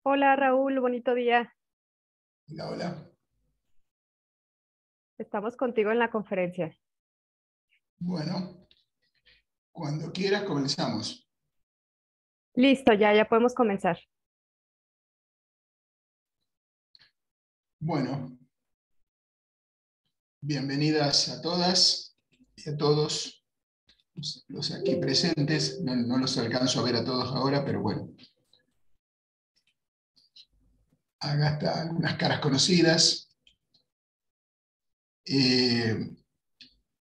Hola Raúl, bonito día. Hola, hola. Estamos contigo en la conferencia. Bueno, cuando quieras comenzamos. Listo, ya podemos comenzar. Bueno, bienvenidas a todas y a todos los aquí presentes. No los alcanzo a ver a todos ahora, pero bueno, acá están algunas caras conocidas. Eh,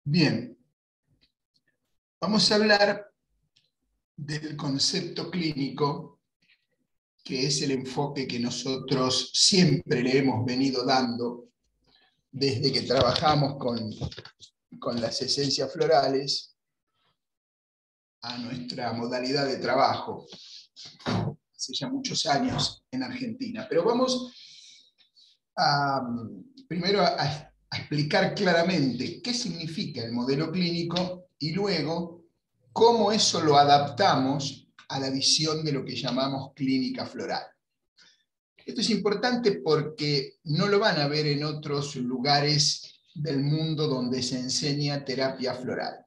bien, vamos a hablar del concepto clínico, que es el enfoque que nosotros siempre le hemos venido dando desde que trabajamos con las esencias florales a nuestra modalidad de trabajo hace ya muchos años en Argentina. Pero vamos a, primero a explicar claramente qué significa el modelo clínico y luego cómo eso lo adaptamos a la visión de lo que llamamos clínica floral. Esto es importante porque no lo van a ver en otros lugares del mundo donde se enseña terapia floral.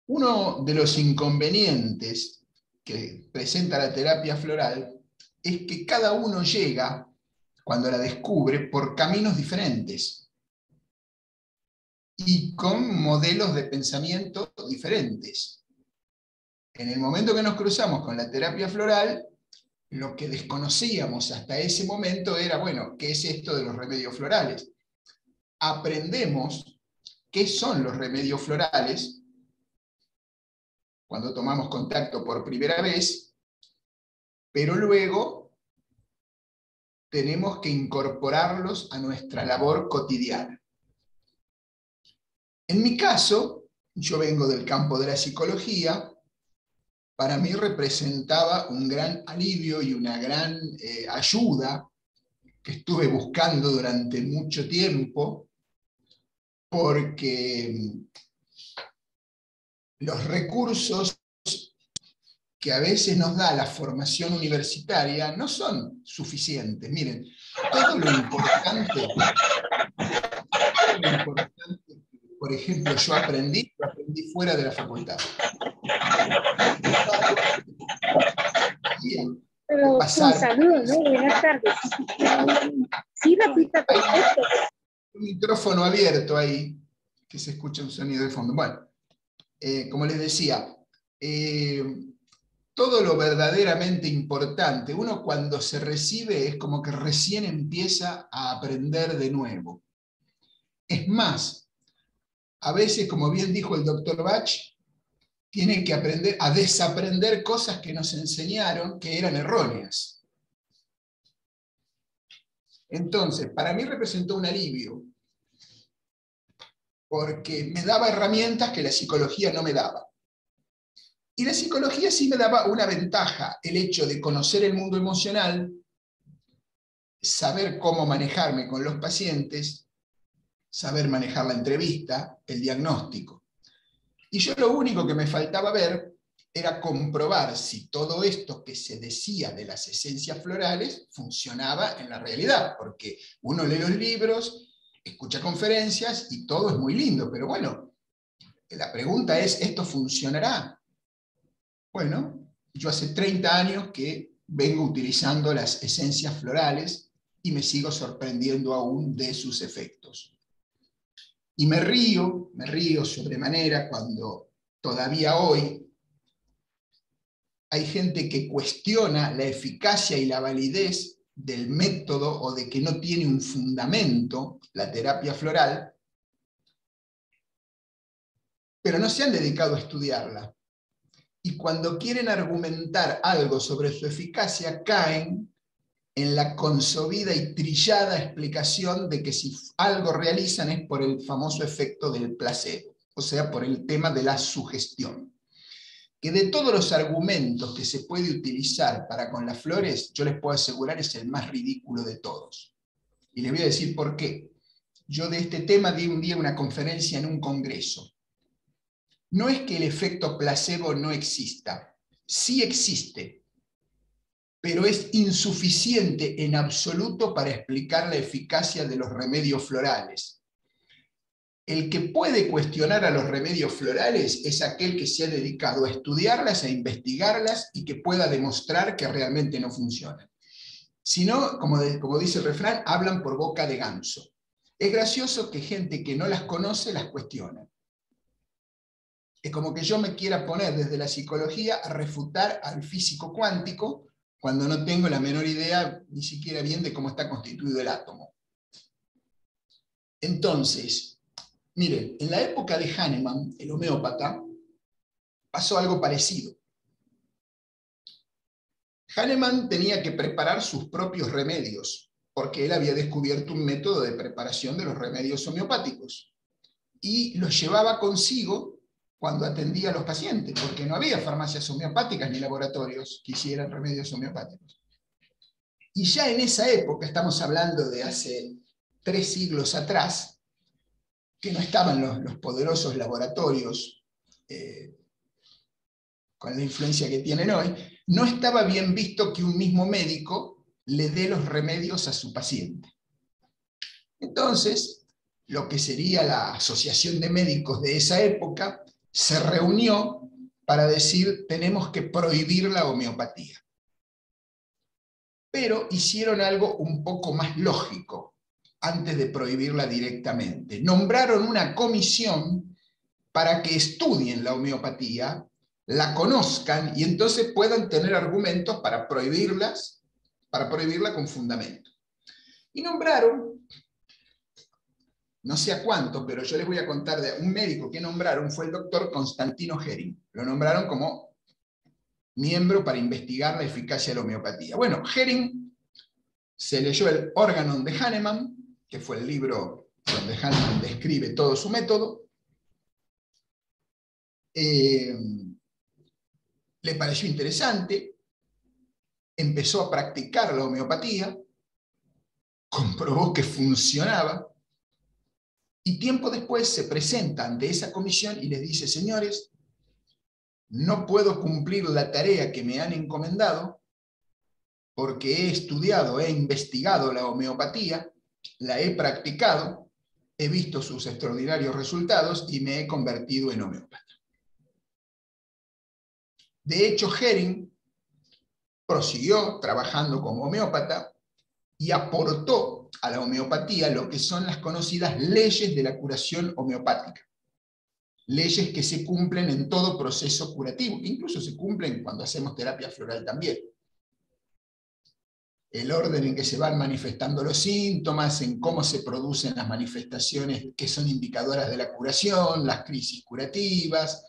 Uno de los inconvenientes que presenta la terapia floral es que cada uno llega, cuando la descubre, por caminos diferentes y con modelos de pensamiento diferentes. En el momento que nos cruzamos con la terapia floral, lo que desconocíamos hasta ese momento era, bueno, ¿qué es esto de los remedios florales? Aprendemos qué son los remedios florales cuando tomamos contacto por primera vez, pero luego tenemos que incorporarlos a nuestra labor cotidiana. En mi caso, yo vengo del campo de la psicología, para mí representaba un gran alivio y una gran ayuda que estuve buscando durante mucho tiempo, porque los recursos que a veces nos da la formación universitaria no son suficientes. Miren, todo lo importante, por ejemplo, lo aprendí fuera de la facultad. De Pero con pasar saludos, ¿no? Buenas tardes. Sí, repita, perfecto. un micrófono abierto ahí, que se escucha un sonido de fondo. Bueno, como les decía, todo lo verdaderamente importante, uno cuando se recibe es como que recién empieza a aprender de nuevo. Es más, a veces, como bien dijo el doctor Bach, tiene que aprender a desaprender cosas que nos enseñaron que eran erróneas. Entonces, para mí representó un alivio, porque me daba herramientas que la psicología no me daba. Y la psicología sí me daba una ventaja, el hecho de conocer el mundo emocional, saber cómo manejarme con los pacientes, saber manejar la entrevista, el diagnóstico. Y yo lo único que me faltaba ver era comprobar si todo esto que se decía de las esencias florales funcionaba en la realidad, porque uno lee los libros, escucha conferencias y todo es muy lindo, pero bueno, la pregunta es, ¿esto funcionará? Bueno, yo hace 30 años que vengo utilizando las esencias florales y me sigo sorprendiendo aún de sus efectos. Y me río sobremanera cuando todavía hoy hay gente que cuestiona la eficacia y la validez del método o de que no tiene un fundamento la terapia floral, pero no se han dedicado a estudiarla. Y cuando quieren argumentar algo sobre su eficacia, caen en la consabida y trillada explicación de que si algo realizan es por el famoso efecto del placebo, o sea, por el tema de la sugestión. Que de todos los argumentos que se puede utilizar para con las flores, yo les puedo asegurar es el más ridículo de todos. Y les voy a decir por qué. Yo de este tema di un día una conferencia en un congreso. No es que el efecto placebo no exista, sí existe, pero es insuficiente en absoluto para explicar la eficacia de los remedios florales. El que puede cuestionar a los remedios florales es aquel que se ha dedicado a estudiarlas, a investigarlas y que pueda demostrar que realmente no funcionan. Si no, como dice el refrán, hablan por boca de ganso. Es gracioso que gente que no las conoce las cuestiona. Es como que yo me quiera poner desde la psicología a refutar al físico cuántico cuando no tengo la menor idea ni siquiera bien de cómo está constituido el átomo. Entonces, miren, en la época de Hahnemann, el homeópata, pasó algo parecido. Hahnemann tenía que preparar sus propios remedios, porque él había descubierto un método de preparación de los remedios homeopáticos, y los llevaba consigo cuando atendía a los pacientes, porque no había farmacias homeopáticas ni laboratorios que hicieran remedios homeopáticos. Y ya en esa época, estamos hablando de hace 3 siglos atrás, que no estaban los poderosos laboratorios con la influencia que tienen hoy, no estaba bien visto que un mismo médico le dé los remedios a su paciente. Entonces, lo que sería la asociación de médicos de esa época se reunió para decir, tenemos que prohibir la homeopatía. Pero hicieron algo un poco más lógico antes de prohibirla directamente. Nombraron una comisión para que estudien la homeopatía, la conozcan y entonces puedan tener argumentos para prohibirla con fundamento. Y nombraron, no sé a cuánto, pero yo les voy a contar de un médico que nombraron, fue el doctor Constantino Hering. Lo nombraron como miembro para investigar la eficacia de la homeopatía. Bueno, Hering se leyó el Organon de Hahnemann, que fue el libro donde Hahnemann describe todo su método. Le pareció interesante, empezó a practicar la homeopatía, comprobó que funcionaba, y tiempo después se presenta ante esa comisión y les dice, señores, no puedo cumplir la tarea que me han encomendado porque he estudiado, he investigado la homeopatía, la he practicado, he visto sus extraordinarios resultados y me he convertido en homeópata. De hecho, Hering prosiguió trabajando como homeópata y aportó a la homeopatía lo que son las conocidas leyes de la curación homeopática. Leyes que se cumplen en todo proceso curativo, que incluso se cumplen cuando hacemos terapia floral también. El orden en que se van manifestando los síntomas, en cómo se producen las manifestaciones que son indicadoras de la curación, las crisis curativas.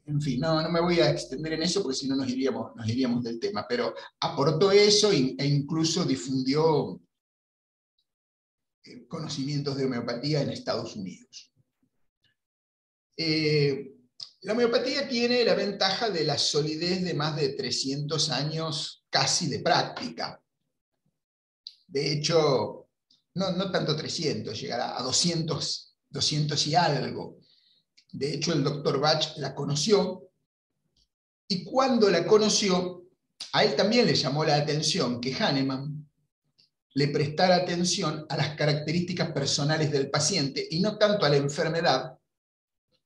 En fin, no me voy a extender en eso porque si no nos iríamos del tema, pero aportó eso e incluso difundió conocimientos de homeopatía en Estados Unidos. La homeopatía tiene la ventaja de la solidez de más de 300 años casi de práctica. De hecho, no tanto 300, llegará a 200 y algo. De hecho, el doctor Bach la conoció, y cuando la conoció, a él también le llamó la atención que Hahnemann le prestara atención a las características personales del paciente y no tanto a la enfermedad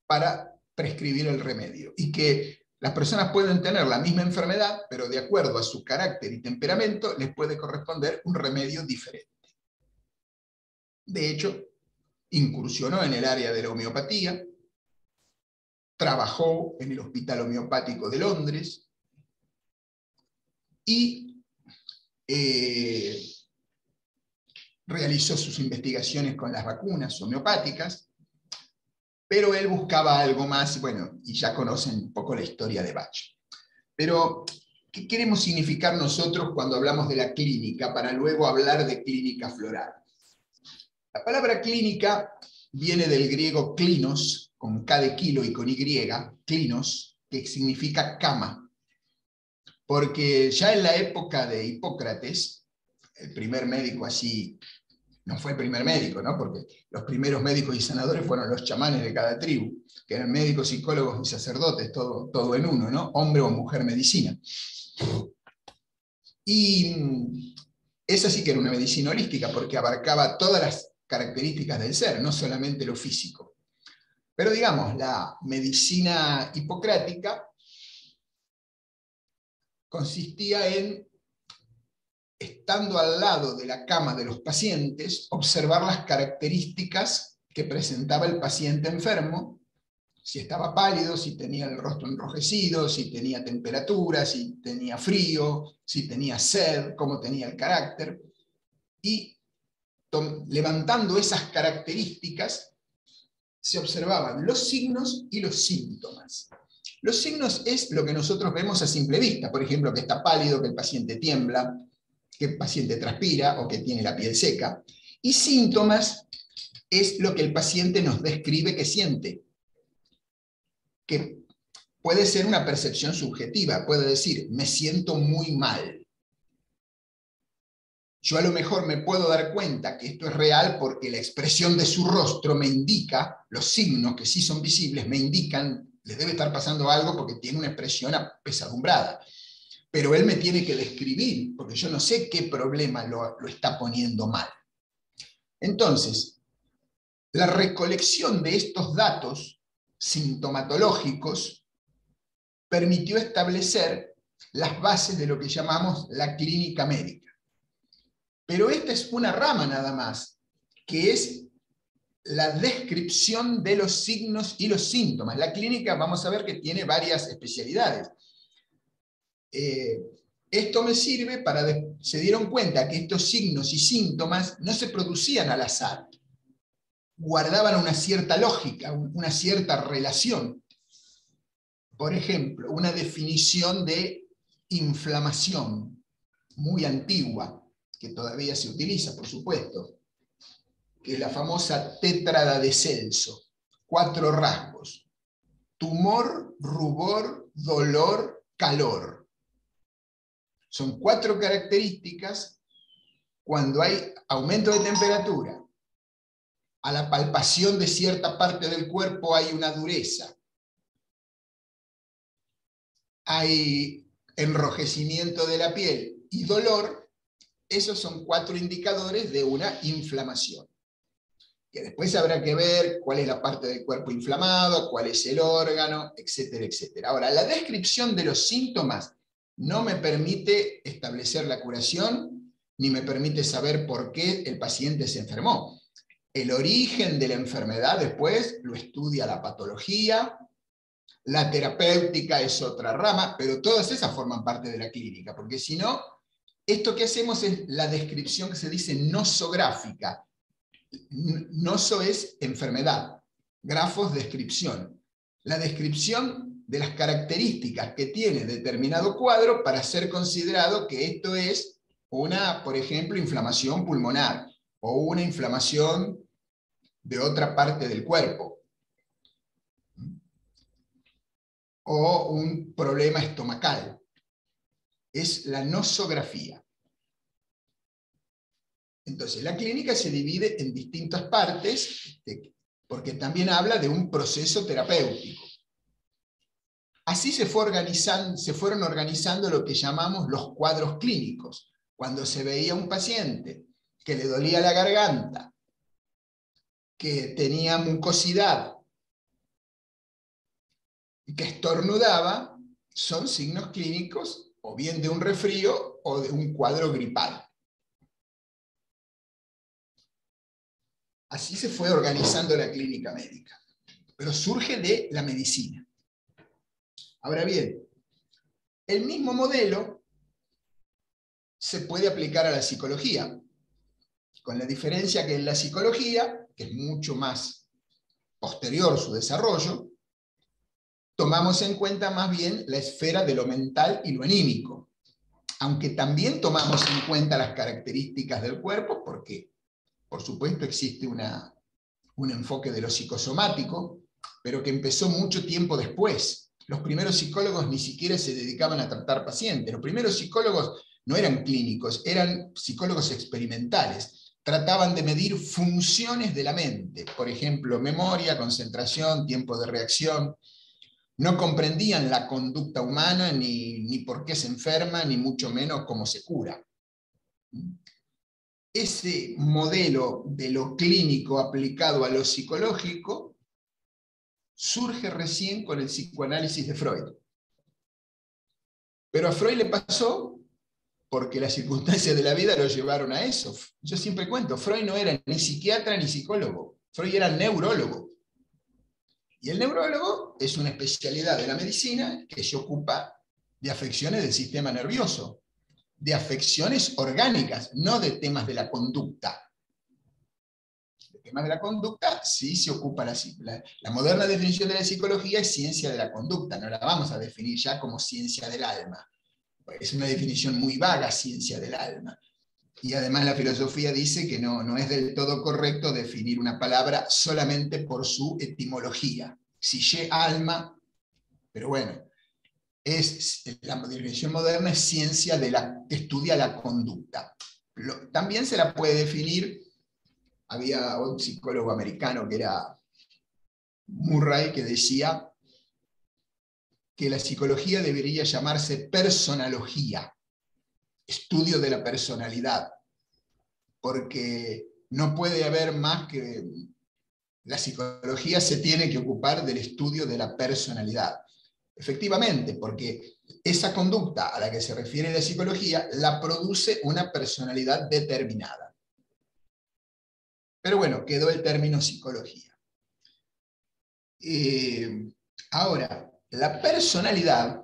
para prescribir el remedio. Y que las personas pueden tener la misma enfermedad, pero de acuerdo a su carácter y temperamento, les puede corresponder un remedio diferente. De hecho, incursionó en el área de la homeopatía, trabajó en el Hospital Homeopático de Londres y realizó sus investigaciones con las vacunas homeopáticas, pero él buscaba algo más, bueno, y ya conocen un poco la historia de Bach. Pero, ¿qué queremos significar nosotros cuando hablamos de la clínica, para luego hablar de clínica floral? La palabra clínica viene del griego klinos, con K de kilo y con Y, klinos, que significa cama. Porque ya en la época de Hipócrates, el primer médico así, no fue el primer médico, ¿no? Porque los primeros médicos y sanadores fueron los chamanes de cada tribu, que eran médicos, psicólogos y sacerdotes, todo en uno, ¿no? Hombre o mujer medicina. Y esa sí que era una medicina holística, porque abarcaba todas las características del ser, no solamente lo físico. Pero digamos, la medicina hipocrática consistía en, estando al lado de la cama de los pacientes, observar las características que presentaba el paciente enfermo, si estaba pálido, si tenía el rostro enrojecido, si tenía temperatura, si tenía frío, si tenía sed, cómo tenía el carácter, y levantando esas características se observaban los signos y los síntomas. Los signos es lo que nosotros vemos a simple vista, por ejemplo, que está pálido, que el paciente tiembla, que el paciente transpira o que tiene la piel seca. Y síntomas es lo que el paciente nos describe que siente, que puede ser una percepción subjetiva, puede decir, me siento muy mal. Yo a lo mejor me puedo dar cuenta que esto es real porque la expresión de su rostro me indica, los signos que sí son visibles me indican, les debe estar pasando algo porque tiene una expresión apesadumbrada. Pero él me tiene que describir, porque yo no sé qué problema lo está poniendo mal. Entonces, la recolección de estos datos sintomatológicos permitió establecer las bases de lo que llamamos la clínica médica. Pero esta es una rama nada más, que es la descripción de los signos y los síntomas. La clínica, vamos a ver que tiene varias especialidades. Esto me sirve para, se dieron cuenta que estos signos y síntomas no se producían al azar, guardaban una cierta lógica, una cierta relación. Por ejemplo, una definición de inflamación muy antigua, que todavía se utiliza, por supuesto, que es la famosa tétrada de Celso. 4 rasgos: tumor, rubor, dolor, calor. Son 4 características. Cuando hay aumento de temperatura, a la palpación de cierta parte del cuerpo hay una dureza, hay enrojecimiento de la piel y dolor. Esos son 4 indicadores de una inflamación. Que después habrá que ver cuál es la parte del cuerpo inflamado, cuál es el órgano, etcétera, etcétera. Ahora, la descripción de los síntomas no me permite establecer la curación, ni me permite saber por qué el paciente se enfermó. El origen de la enfermedad después lo estudia la patología, la terapéutica es otra rama, pero todas esas forman parte de la clínica, porque si no, esto que hacemos es la descripción que se dice nosográfica. Noso es enfermedad, grafos, descripción. La descripción de las características que tiene determinado cuadro para ser considerado que esto es una, por ejemplo, inflamación pulmonar o una inflamación de otra parte del cuerpo o un problema estomacal. Es la nosografía. Entonces, la clínica se divide en distintas partes, porque también habla de un proceso terapéutico. Así se fueron organizando lo que llamamos los cuadros clínicos. Cuando se veía un paciente que le dolía la garganta, que tenía mucosidad, que estornudaba, son signos clínicos o bien de un resfrío o de un cuadro gripal. Así se fue organizando la clínica médica, pero surge de la medicina. Ahora bien, el mismo modelo se puede aplicar a la psicología, con la diferencia que en la psicología, que es mucho más posterior su desarrollo, tomamos en cuenta más bien la esfera de lo mental y lo anímico, aunque también tomamos en cuenta las características del cuerpo, porque por supuesto existe un enfoque de lo psicosomático, pero que empezó mucho tiempo después. Los primeros psicólogos ni siquiera se dedicaban a tratar pacientes. Los primeros psicólogos no eran clínicos, eran psicólogos experimentales. Trataban de medir funciones de la mente, por ejemplo, memoria, concentración, tiempo de reacción. no comprendían la conducta humana, ni por qué se enferma, ni mucho menos cómo se cura. Ese modelo de lo clínico aplicado a lo psicológico surge recién con el psicoanálisis de Freud. Pero a Freud le pasó porque las circunstancias de la vida lo llevaron a eso. Yo siempre cuento, Freud no era ni psiquiatra ni psicólogo, Freud era neurólogo. Y el neurólogo es una especialidad de la medicina que se ocupa de afecciones del sistema nervioso, de afecciones orgánicas, no de temas de la conducta. De temas de la conducta sí se ocupa la moderna definición de la psicología es ciencia de la conducta, no la vamos a definir ya como ciencia del alma. Es una definición muy vaga, ciencia del alma. Y además la filosofía dice que no es del todo correcto definir una palabra solamente por su etimología. Psique, alma, pero bueno, la definición moderna es ciencia que estudia la conducta. También se la puede definir, había un psicólogo americano que era Murray, que decía que la psicología debería llamarse personología, estudio de la personalidad, porque no puede haber más que la psicología se tiene que ocupar del estudio de la personalidad. Efectivamente, porque esa conducta a la que se refiere la psicología la produce una personalidad determinada. Pero bueno, quedó el término psicología. Ahora, la personalidad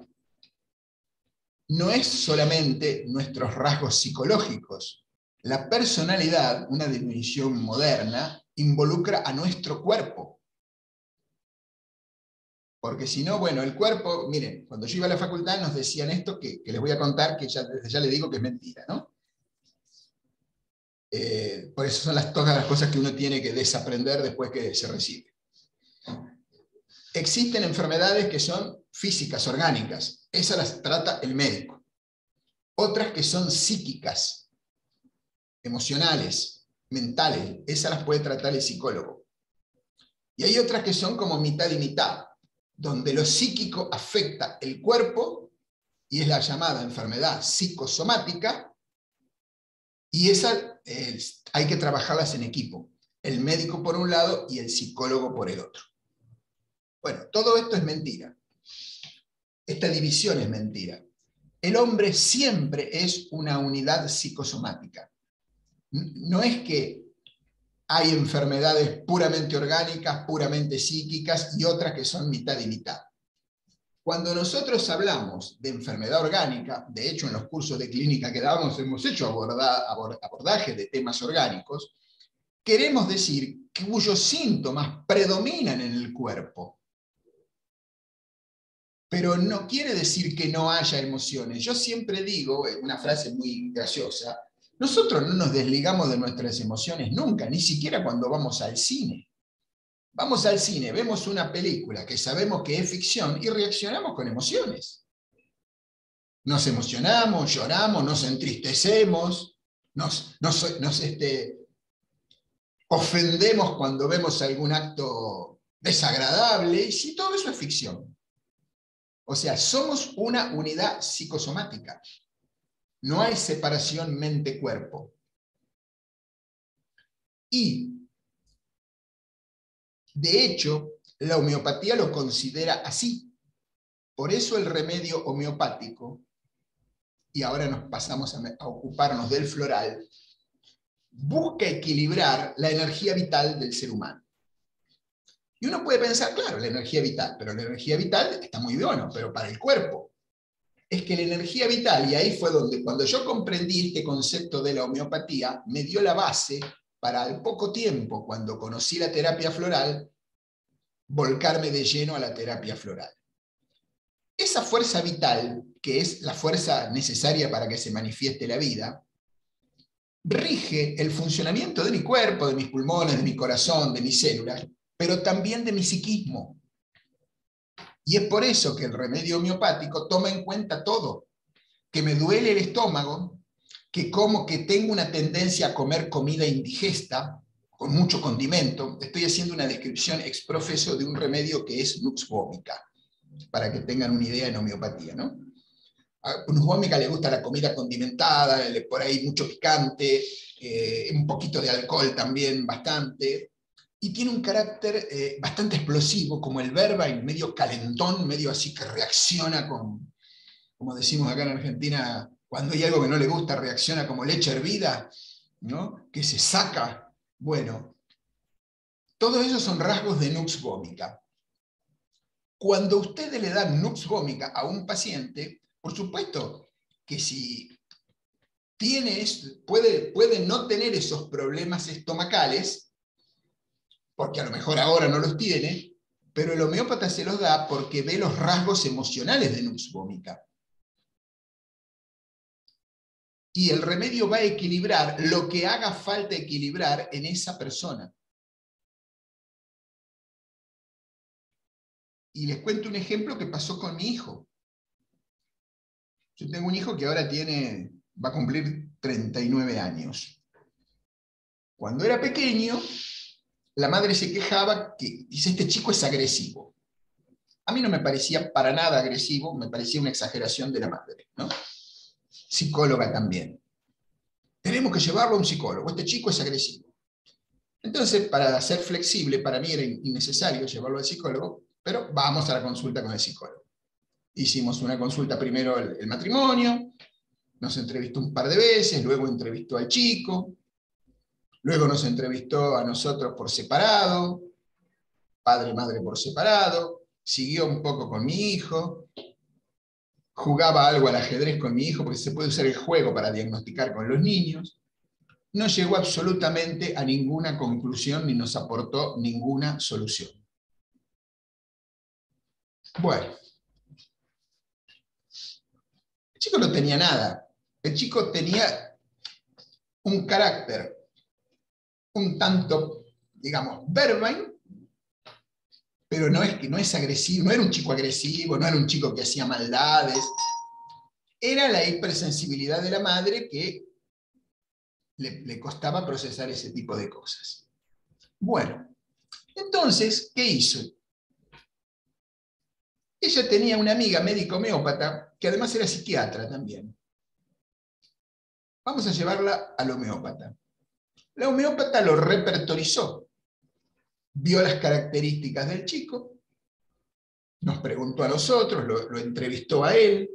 no es solamente nuestros rasgos psicológicos. La personalidad, una definición moderna, involucra a nuestro cuerpo. Porque si no, bueno, el cuerpo, miren, cuando yo iba a la facultad nos decían esto que les voy a contar, que desde ya les digo que es mentira, ¿no? Por eso son todas las cosas que uno tiene que desaprender después que se recibe. Existen enfermedades que son físicas, orgánicas. Esas las trata el médico. Otras que son psíquicas, emocionales, mentales. Esas las puede tratar el psicólogo. Y hay otras que son como mitad y mitad, donde lo psíquico afecta el cuerpo, y es la llamada enfermedad psicosomática, y esas hay que trabajarlas en equipo. El médico por un lado y el psicólogo por el otro. Bueno, todo esto es mentira. Esta división es mentira. El hombre siempre es una unidad psicosomática. No es que hay enfermedades puramente orgánicas, puramente psíquicas y otras que son mitad y mitad. Cuando nosotros hablamos de enfermedad orgánica, de hecho en los cursos de clínica que damos hemos hecho abordaje de temas orgánicos, queremos decir que cuyos síntomas predominan en el cuerpo. Pero no quiere decir que no haya emociones. Yo siempre digo, una frase muy graciosa, nosotros no nos desligamos de nuestras emociones nunca, ni siquiera cuando vamos al cine. Vamos al cine, vemos una película que sabemos que es ficción y reaccionamos con emociones. Nos emocionamos, lloramos, nos entristecemos, nos ofendemos cuando vemos algún acto desagradable, y sí, todo eso es ficción. O sea, somos una unidad psicosomática. No hay separación mente-cuerpo. Y, de hecho, la homeopatía lo considera así. Por eso el remedio homeopático, y ahora nos pasamos a ocuparnos del floral, busca equilibrar la energía vital del ser humano. Y uno puede pensar, claro, la energía vital, pero la energía vital está muy bueno, pero para el cuerpo. Es que la energía vital, y ahí fue donde, cuando yo comprendí este concepto de la homeopatía, me dio la base para al poco tiempo, cuando conocí la terapia floral, volcarme de lleno a la terapia floral. Esa fuerza vital, que es la fuerza necesaria para que se manifieste la vida, rige el funcionamiento de mi cuerpo, de mis pulmones, de mi corazón, de mis células, pero también de mi psiquismo. Y es por eso que el remedio homeopático toma en cuenta todo. Que me duele el estómago, que tengo una tendencia a comer comida indigesta, con mucho condimento. Estoy haciendo una descripción ex profeso de un remedio que es Nux vomica. para que tengan una idea en homeopatía, ¿no? A Nux vomica le gusta la comida condimentada, por ahí mucho picante, un poquito de alcohol también, bastante, y tiene un carácter bastante explosivo, como el Verbain, medio calentón, medio así que reacciona con, como decimos acá en Argentina, cuando hay algo que no le gusta, reacciona como leche hervida, ¿no? Que se saca. Bueno, todos esos son rasgos de Nux vomica. Cuando ustedes le dan Nux vomica a un paciente, por supuesto que si puede no tener esos problemas estomacales, porque a lo mejor ahora no los tiene, pero el homeópata se los da porque ve los rasgos emocionales de Nux vomica. Y el remedio va a equilibrar lo que haga falta equilibrar en esa persona. Y les cuento un ejemplo que pasó con mi hijo. Yo tengo un hijo que ahora va a cumplir 39 años. Cuando era pequeño, la madre se quejaba que, dice, este chico es agresivo. A mí no me parecía para nada agresivo, me parecía una exageración de la madre, ¿no? Psicóloga también. Tenemos que llevarlo a un psicólogo, este chico es agresivo. Entonces, para ser flexible, para mí era innecesario llevarlo al psicólogo, pero vamos a la consulta con el psicólogo. Hicimos una consulta primero el matrimonio, nos entrevistó un par de veces, luego entrevistó al chico, luego nos entrevistó a nosotros por separado, padre y madre por separado, siguió un poco con mi hijo, jugaba algo al ajedrez con mi hijo, porque se puede usar el juego para diagnosticar con los niños. No llegó absolutamente a ninguna conclusión ni nos aportó ninguna solución. Bueno, el chico no tenía nada. El chico tenía un carácter un tanto, digamos, Verbain, pero no es agresivo, no era un chico agresivo, no era un chico que hacía maldades. Era la hipersensibilidad de la madre que le costaba procesar ese tipo de cosas. Bueno, entonces, ¿qué hizo? Ella tenía una amiga médico homeópata, que además era psiquiatra también. Vamos a llevarla al homeópata. La homeópata lo repertorizó, vio las características del chico, nos preguntó a nosotros, lo entrevistó a él,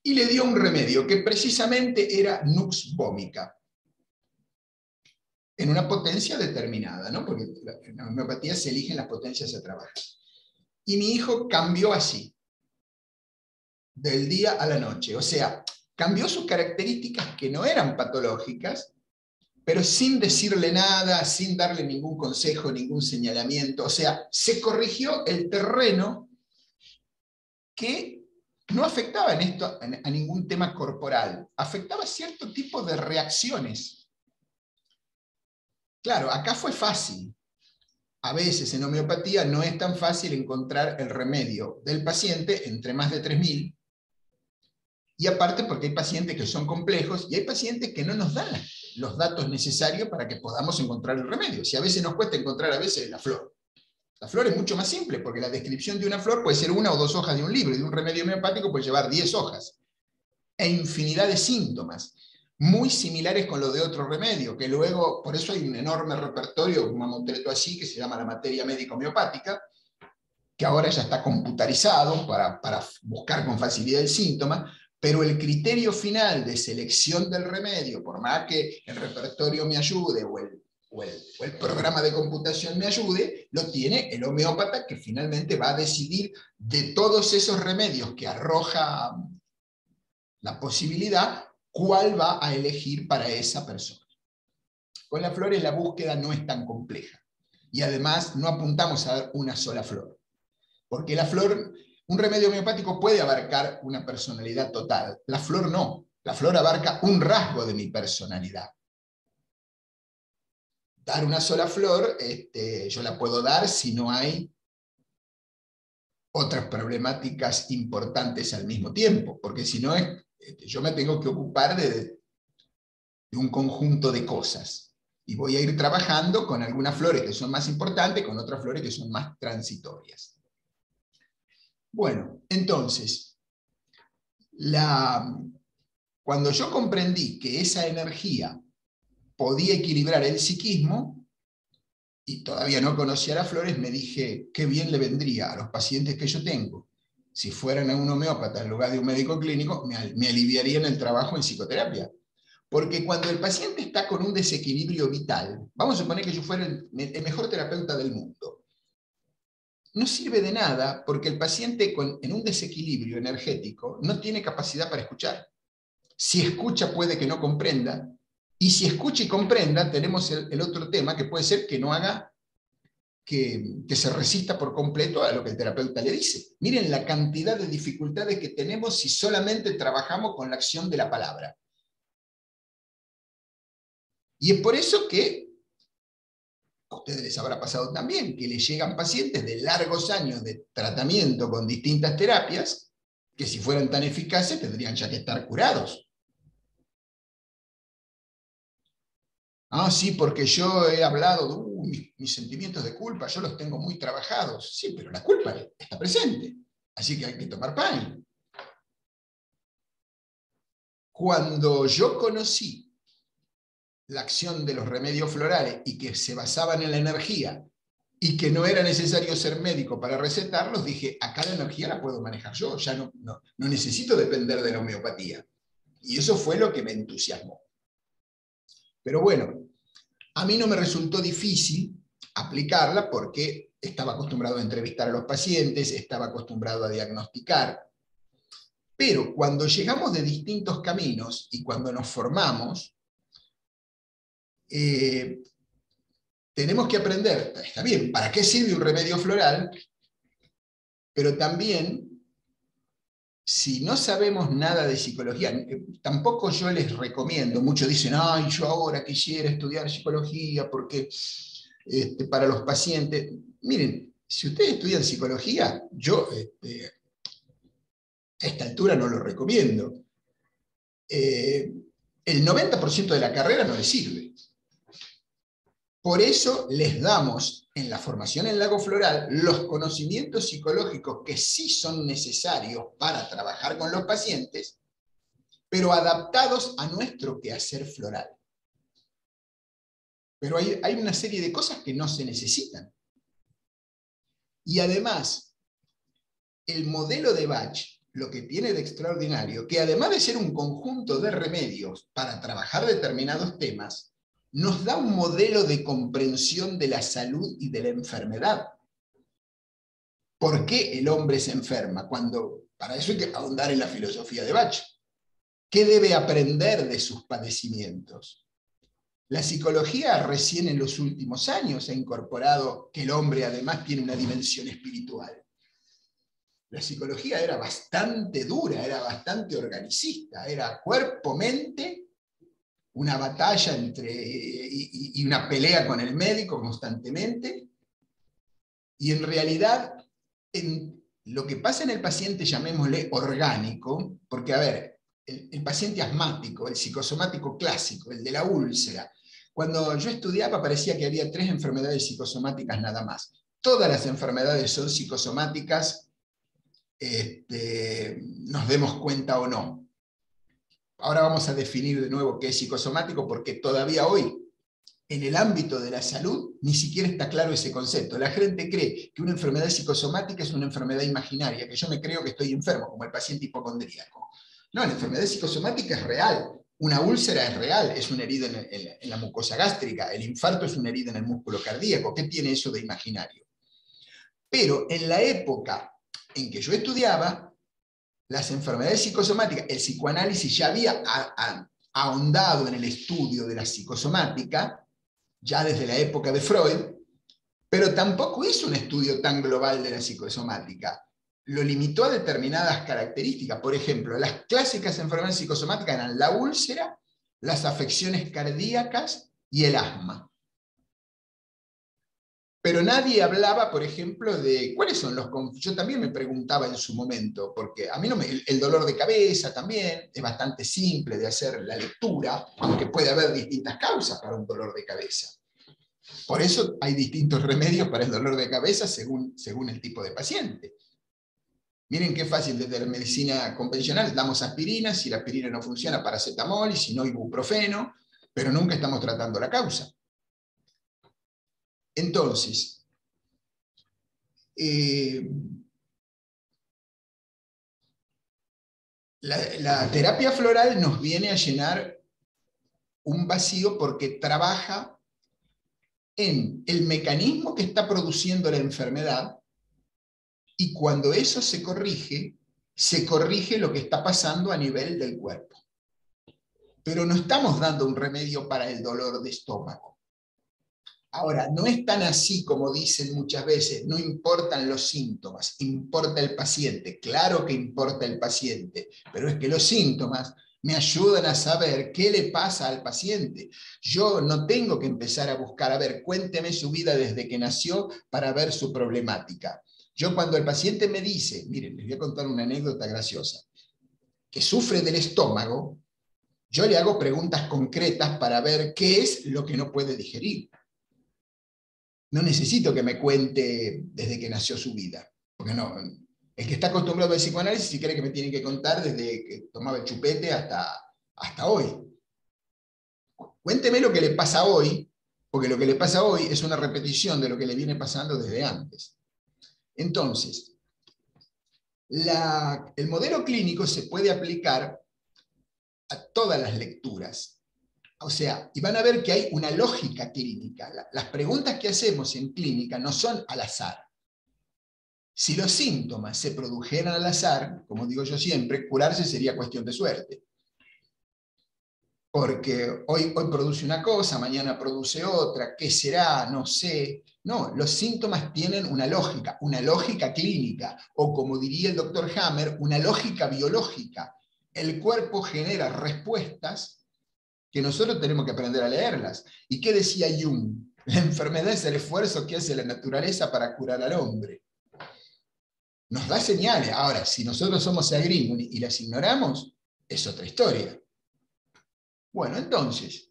y le dio un remedio que precisamente era Nux vomica, en una potencia determinada, ¿no? Porque en la homeopatía se eligen las potencias a trabajar. Y mi hijo cambió así, del día a la noche. O sea, cambió sus características que no eran patológicas, pero sin decirle nada, sin darle ningún consejo, ningún señalamiento. O sea, se corrigió el terreno que no afectaba a ningún tema corporal, afectaba cierto tipo de reacciones. Claro, acá fue fácil. A veces en homeopatía no es tan fácil encontrar el remedio del paciente entre más de 3000, y aparte porque hay pacientes que son complejos y hay pacientes que no nos dan los datos necesarios para que podamos encontrar el remedio. Si a veces nos cuesta encontrar a veces la flor. La flor es mucho más simple, porque la descripción de una flor puede ser 1 o 2 hojas de un libro, y de un remedio homeopático puede llevar 10 hojas. E infinidad de síntomas, muy similares con lo de otro remedio, que luego, por eso hay un enorme repertorio, un mamotreto así, que se llama la materia médica homeopática, que ahora ya está computarizado para buscar con facilidad el síntoma, pero el criterio final de selección del remedio, por más que el repertorio me ayude o el programa de computación me ayude, lo tiene el homeópata, que finalmente va a decidir de todos esos remedios que arroja la posibilidad, cuál va a elegir para esa persona. Con las flores la búsqueda no es tan compleja, y además no apuntamos a dar una sola flor, porque la flor, un remedio homeopático puede abarcar una personalidad total, la flor no, la flor abarca un rasgo de mi personalidad. Dar una sola flor, yo la puedo dar si no hay otras problemáticas importantes al mismo tiempo, porque si no, yo me tengo que ocupar de un conjunto de cosas, y voy a ir trabajando con algunas flores que son más importantes, con otras flores que son más transitorias. Bueno, entonces, cuando yo comprendí que esa energía podía equilibrar el psiquismo, y todavía no conocía las flores, me dije, qué bien le vendría a los pacientes que yo tengo, si fueran a un homeópata en lugar de un médico clínico, me aliviarían el trabajo en psicoterapia. Porque cuando el paciente está con un desequilibrio vital, vamos a suponer que yo fuera el mejor terapeuta del mundo, no sirve de nada porque el paciente en un desequilibrio energético no tiene capacidad para escuchar. Si escucha puede que no comprenda, y si escucha y comprenda tenemos el otro tema que puede ser que no haga, que se resista por completo a lo que el terapeuta le dice. Miren la cantidad de dificultades que tenemos si solamente trabajamos con la acción de la palabra. Y es por eso que a ustedes les habrá pasado también, que les llegan pacientes de largos años de tratamiento con distintas terapias, que si fueran tan eficaces tendrían ya que estar curados. Ah, sí, porque yo he hablado de mis sentimientos de culpa, yo los tengo muy trabajados. Sí, pero la culpa está presente, así que hay que tomar pan. Cuando yo conocí la acción de los remedios florales y que se basaban en la energía y que no era necesario ser médico para recetarlos, dije, acá la energía la puedo manejar yo, ya no necesito depender de la homeopatía. Y eso fue lo que me entusiasmó. Pero bueno, a mí no me resultó difícil aplicarla porque estaba acostumbrado a entrevistar a los pacientes, estaba acostumbrado a diagnosticar. Pero cuando llegamos de distintos caminos y cuando nos formamos, tenemos que aprender, está bien, ¿para qué sirve un remedio floral? Pero también, si no sabemos nada de psicología, tampoco yo les recomiendo, muchos dicen, ay, yo ahora quisiera estudiar psicología porque para los pacientes. Miren, si ustedes estudian psicología, yo a esta altura no lo recomiendo. El 90% de la carrera no les sirve. Por eso les damos en la formación en Lago Floral los conocimientos psicológicos que sí son necesarios para trabajar con los pacientes, pero adaptados a nuestro quehacer floral. Pero hay una serie de cosas que no se necesitan. Y además, el modelo de Bach, lo que tiene de extraordinario, que además de ser un conjunto de remedios para trabajar determinados temas, nos da un modelo de comprensión de la salud y de la enfermedad. ¿Por qué el hombre se enferma? Para eso hay que ahondar en la filosofía de Bach. ¿Qué debe aprender de sus padecimientos? La psicología recién en los últimos años ha incorporado que el hombre además tiene una dimensión espiritual. La psicología era bastante dura, era bastante organicista, era cuerpo-mente, una batalla y una pelea con el médico constantemente, y en realidad lo que pasa en el paciente, llamémosle orgánico, porque a ver, el paciente asmático, el psicosomático clásico, el de la úlcera, cuando yo estudiaba parecía que había 3 enfermedades psicosomáticas nada más. Todas las enfermedades son psicosomáticas, nos demos cuenta o no. Ahora vamos a definir de nuevo qué es psicosomático, porque todavía hoy, en el ámbito de la salud, ni siquiera está claro ese concepto. La gente cree que una enfermedad psicosomática es una enfermedad imaginaria, que yo me creo que estoy enfermo, como el paciente hipocondríaco. No, la enfermedad psicosomática es real. Una úlcera es real, es una herida en la mucosa gástrica, el infarto es una herida en el músculo cardíaco. ¿Qué tiene eso de imaginario? Pero en la época en que yo estudiaba, las enfermedades psicosomáticas, el psicoanálisis ya había ahondado en el estudio de la psicosomática, ya desde la época de Freud, pero tampoco hizo un estudio tan global de la psicosomática. Lo limitó a determinadas características. Por ejemplo, las clásicas enfermedades psicosomáticas eran la úlcera, las afecciones cardíacas y el asma. Pero nadie hablaba, por ejemplo, de cuáles son los... Yo también me preguntaba en su momento, porque a mí el dolor de cabeza también es bastante simple de hacer la lectura, aunque puede haber distintas causas para un dolor de cabeza. Por eso hay distintos remedios para el dolor de cabeza según el tipo de paciente. Miren qué fácil, desde la medicina convencional damos aspirina, si la aspirina no funciona, paracetamol, y si no, ibuprofeno, pero nunca estamos tratando la causa. Entonces, la terapia floral nos viene a llenar un vacío porque trabaja en el mecanismo que está produciendo la enfermedad, y cuando eso se corrige lo que está pasando a nivel del cuerpo. Pero no estamos dando un remedio para el dolor de estómago. Ahora, no es tan así como dicen muchas veces, no importan los síntomas, importa el paciente. Claro que importa el paciente, pero es que los síntomas me ayudan a saber qué le pasa al paciente. Yo no tengo que empezar a buscar, a ver, cuénteme su vida desde que nació para ver su problemática. Yo cuando el paciente me dice, miren, les voy a contar una anécdota graciosa, que sufre del estómago, yo le hago preguntas concretas para ver qué es lo que no puede digerir. No necesito que me cuente desde que nació su vida, porque no, el que está acostumbrado al psicoanálisis sí cree que me tiene que contar desde que tomaba el chupete hasta hoy. Cuénteme lo que le pasa hoy, porque lo que le pasa hoy es una repetición de lo que le viene pasando desde antes. Entonces, el modelo clínico se puede aplicar a todas las lecturas. O sea, y van a ver que hay una lógica clínica. Las preguntas que hacemos en clínica no son al azar. Si los síntomas se produjeran al azar, como digo yo siempre, curarse sería cuestión de suerte. Porque hoy produce una cosa, mañana produce otra, ¿qué será? No sé. No, los síntomas tienen una lógica clínica, o como diría el doctor Hammer, una lógica biológica. El cuerpo genera respuestas que nosotros tenemos que aprender a leerlas. ¿Y qué decía Jung? La enfermedad es el esfuerzo que hace la naturaleza para curar al hombre. Nos da señales. Ahora, si nosotros somos agrícolas y las ignoramos, es otra historia. Bueno, entonces,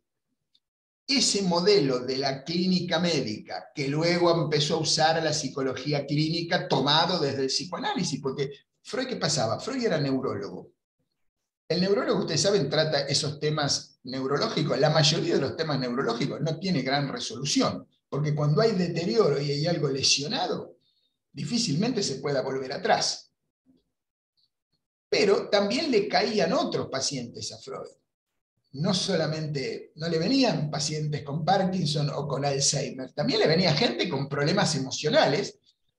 ese modelo de la clínica médica, que luego empezó a usar la psicología clínica tomado desde el psicoanálisis, porque Freud, ¿qué pasaba? Freud era neurólogo. El neurólogo, ustedes saben, trata esos temas neurológicos. La mayoría de los temas neurológicos no tiene gran resolución, porque cuando hay deterioro y hay algo lesionado, difícilmente se pueda volver atrás. Pero también le caían otros pacientes a Freud. No solamente, no le venían pacientes con Parkinson o con Alzheimer, también le venía gente con problemas emocionales,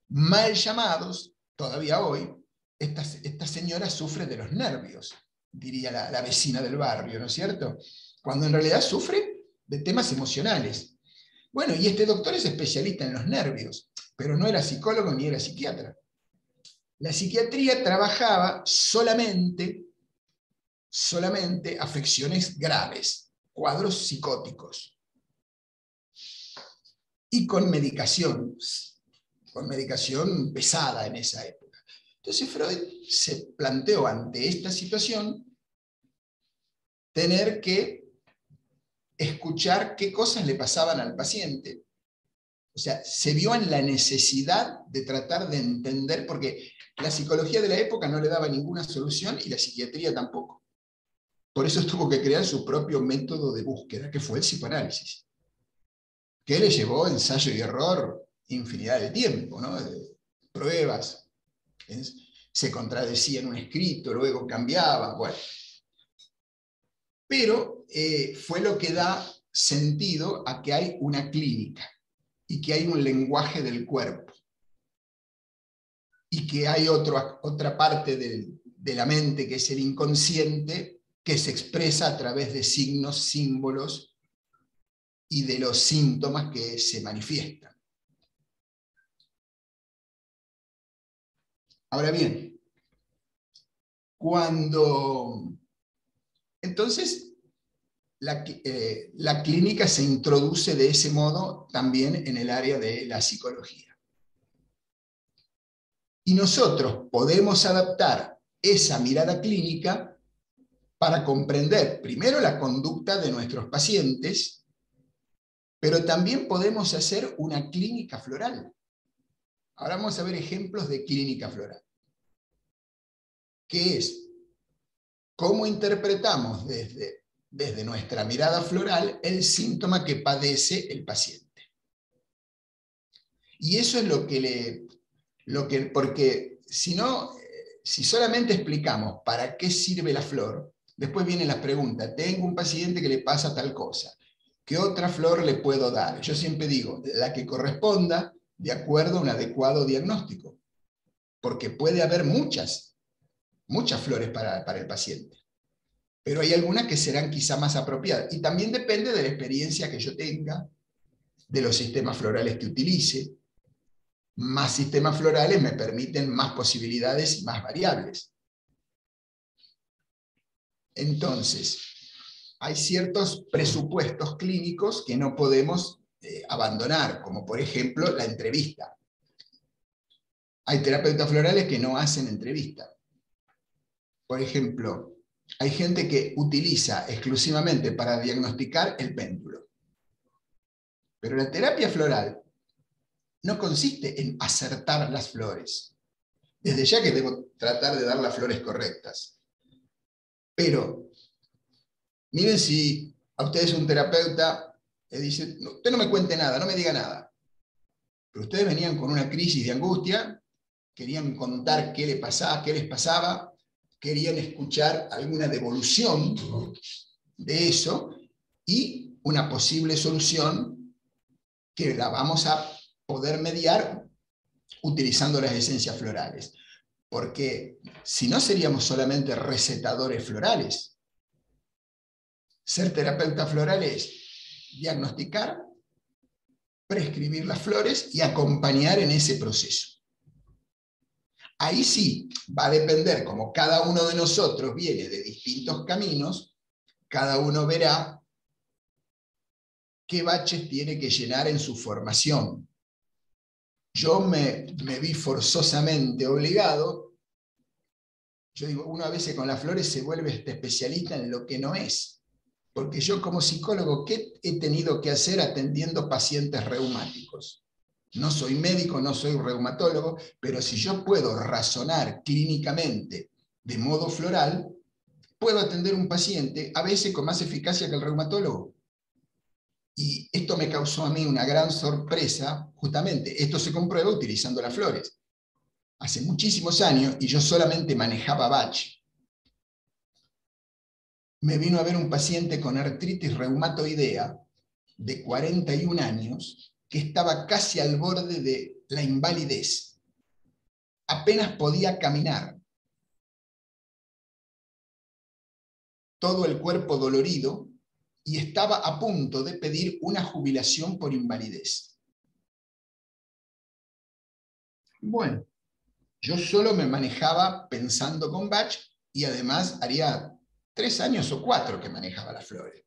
mal llamados, todavía hoy. Esta señora sufre de los nervios, diría la vecina del barrio, ¿no es cierto? Cuando en realidad sufre de temas emocionales. Bueno, y este doctor es especialista en los nervios, pero no era psicólogo ni era psiquiatra. La psiquiatría trabajaba solamente afecciones graves, cuadros psicóticos, y con medicación pesada en esa época. Entonces Freud se planteó ante esta situación tener que escuchar qué cosas le pasaban al paciente. O sea, se vio en la necesidad de tratar de entender, porque la psicología de la época no le daba ninguna solución y la psiquiatría tampoco. Por eso tuvo que crear su propio método de búsqueda, que fue el psicoanálisis, que le llevó ensayo y error infinidad de tiempo, ¿no? De pruebas, se contradecía en un escrito, luego cambiaba, bueno. Pero fue lo que da sentido a que hay una clínica y que hay un lenguaje del cuerpo y que hay otra parte de la mente, que es el inconsciente, que se expresa a través de signos, símbolos y de los síntomas que se manifiestan. Ahora bien, entonces la clínica se introduce de ese modo también en el área de la psicología. Y nosotros podemos adaptar esa mirada clínica para comprender primero la conducta de nuestros pacientes, pero también podemos hacer una clínica floral. Ahora vamos a ver ejemplos de clínica floral. que es cómo interpretamos desde nuestra mirada floral el síntoma que padece el paciente. Y eso es porque si no, si solamente explicamos para qué sirve la flor, después viene la pregunta, tengo un paciente que le pasa tal cosa, ¿qué otra flor le puedo dar? Yo siempre digo, la que corresponda de acuerdo a un adecuado diagnóstico, porque puede haber muchas flores para el paciente, pero hay algunas que serán quizá más apropiadas, y también depende de la experiencia que yo tenga, de los sistemas florales que utilice. Más sistemas florales me permiten más posibilidades y más variables. Entonces, hay ciertos presupuestos clínicos que no podemos abandonar, como por ejemplo la entrevista. Hay terapeutas florales que no hacen entrevista. Por ejemplo, hay gente que utiliza exclusivamente para diagnosticar el péndulo. Pero la terapia floral no consiste en acertar las flores. Desde ya que debo tratar de dar las flores correctas. Pero, miren, si a ustedes un terapeuta le dice, no, usted no me cuente nada, no me diga nada. Pero ustedes venían con una crisis de angustia, querían contar qué les pasaba, querían escuchar alguna devolución de eso y una posible solución que la vamos a poder mediar utilizando las esencias florales. Porque si no seríamos solamente recetadores florales. Ser terapeuta floral es diagnosticar, prescribir las flores y acompañar en ese proceso. Ahí sí va a depender, como cada uno de nosotros viene de distintos caminos, cada uno verá qué baches tiene que llenar en su formación. Yo me vi forzosamente obligado. Yo digo, uno a veces con las flores se vuelve especialista en lo que no es. Porque yo como psicólogo, ¿qué he tenido que hacer atendiendo pacientes reumáticos? No soy médico, no soy reumatólogo, pero si yo puedo razonar clínicamente de modo floral, puedo atender un paciente a veces con más eficacia que el reumatólogo. Y esto me causó a mí una gran sorpresa, justamente, esto se comprueba utilizando las flores. Hace muchísimos años, y yo solamente manejaba Bach, me vino a ver un paciente con artritis reumatoidea de 41 años, que estaba casi al borde de la invalidez. Apenas podía caminar. Todo el cuerpo dolorido, y estaba a punto de pedir una jubilación por invalidez. Bueno, yo solo me manejaba pensando con Bach, y además haría 3 años o 4 que manejaba las flores.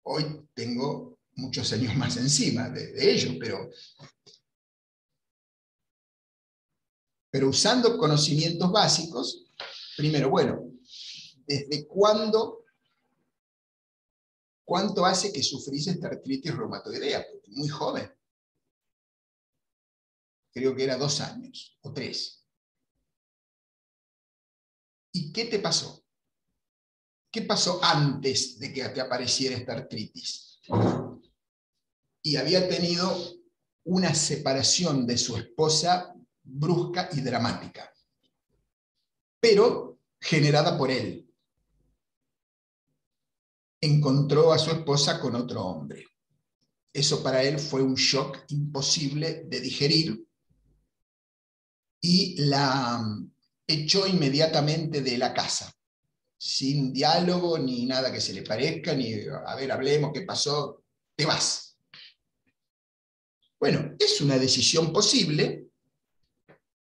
Hoy tengo muchos años más encima de ello, pero usando conocimientos básicos, primero, bueno, ¿desde cuánto hace que sufrís esta artritis reumatoidea? Porque muy joven. Creo que era 2 años o 3. ¿Y qué te pasó? ¿Qué pasó antes de que te apareciera esta artritis? Y había tenido una separación de su esposa brusca y dramática, pero generada por él. Encontró a su esposa con otro hombre. Eso para él fue un shock imposible de digerir y la echó inmediatamente de la casa, sin diálogo ni nada que se le parezca, ni a ver, hablemos, ¿qué pasó? Te vas. Bueno, es una decisión posible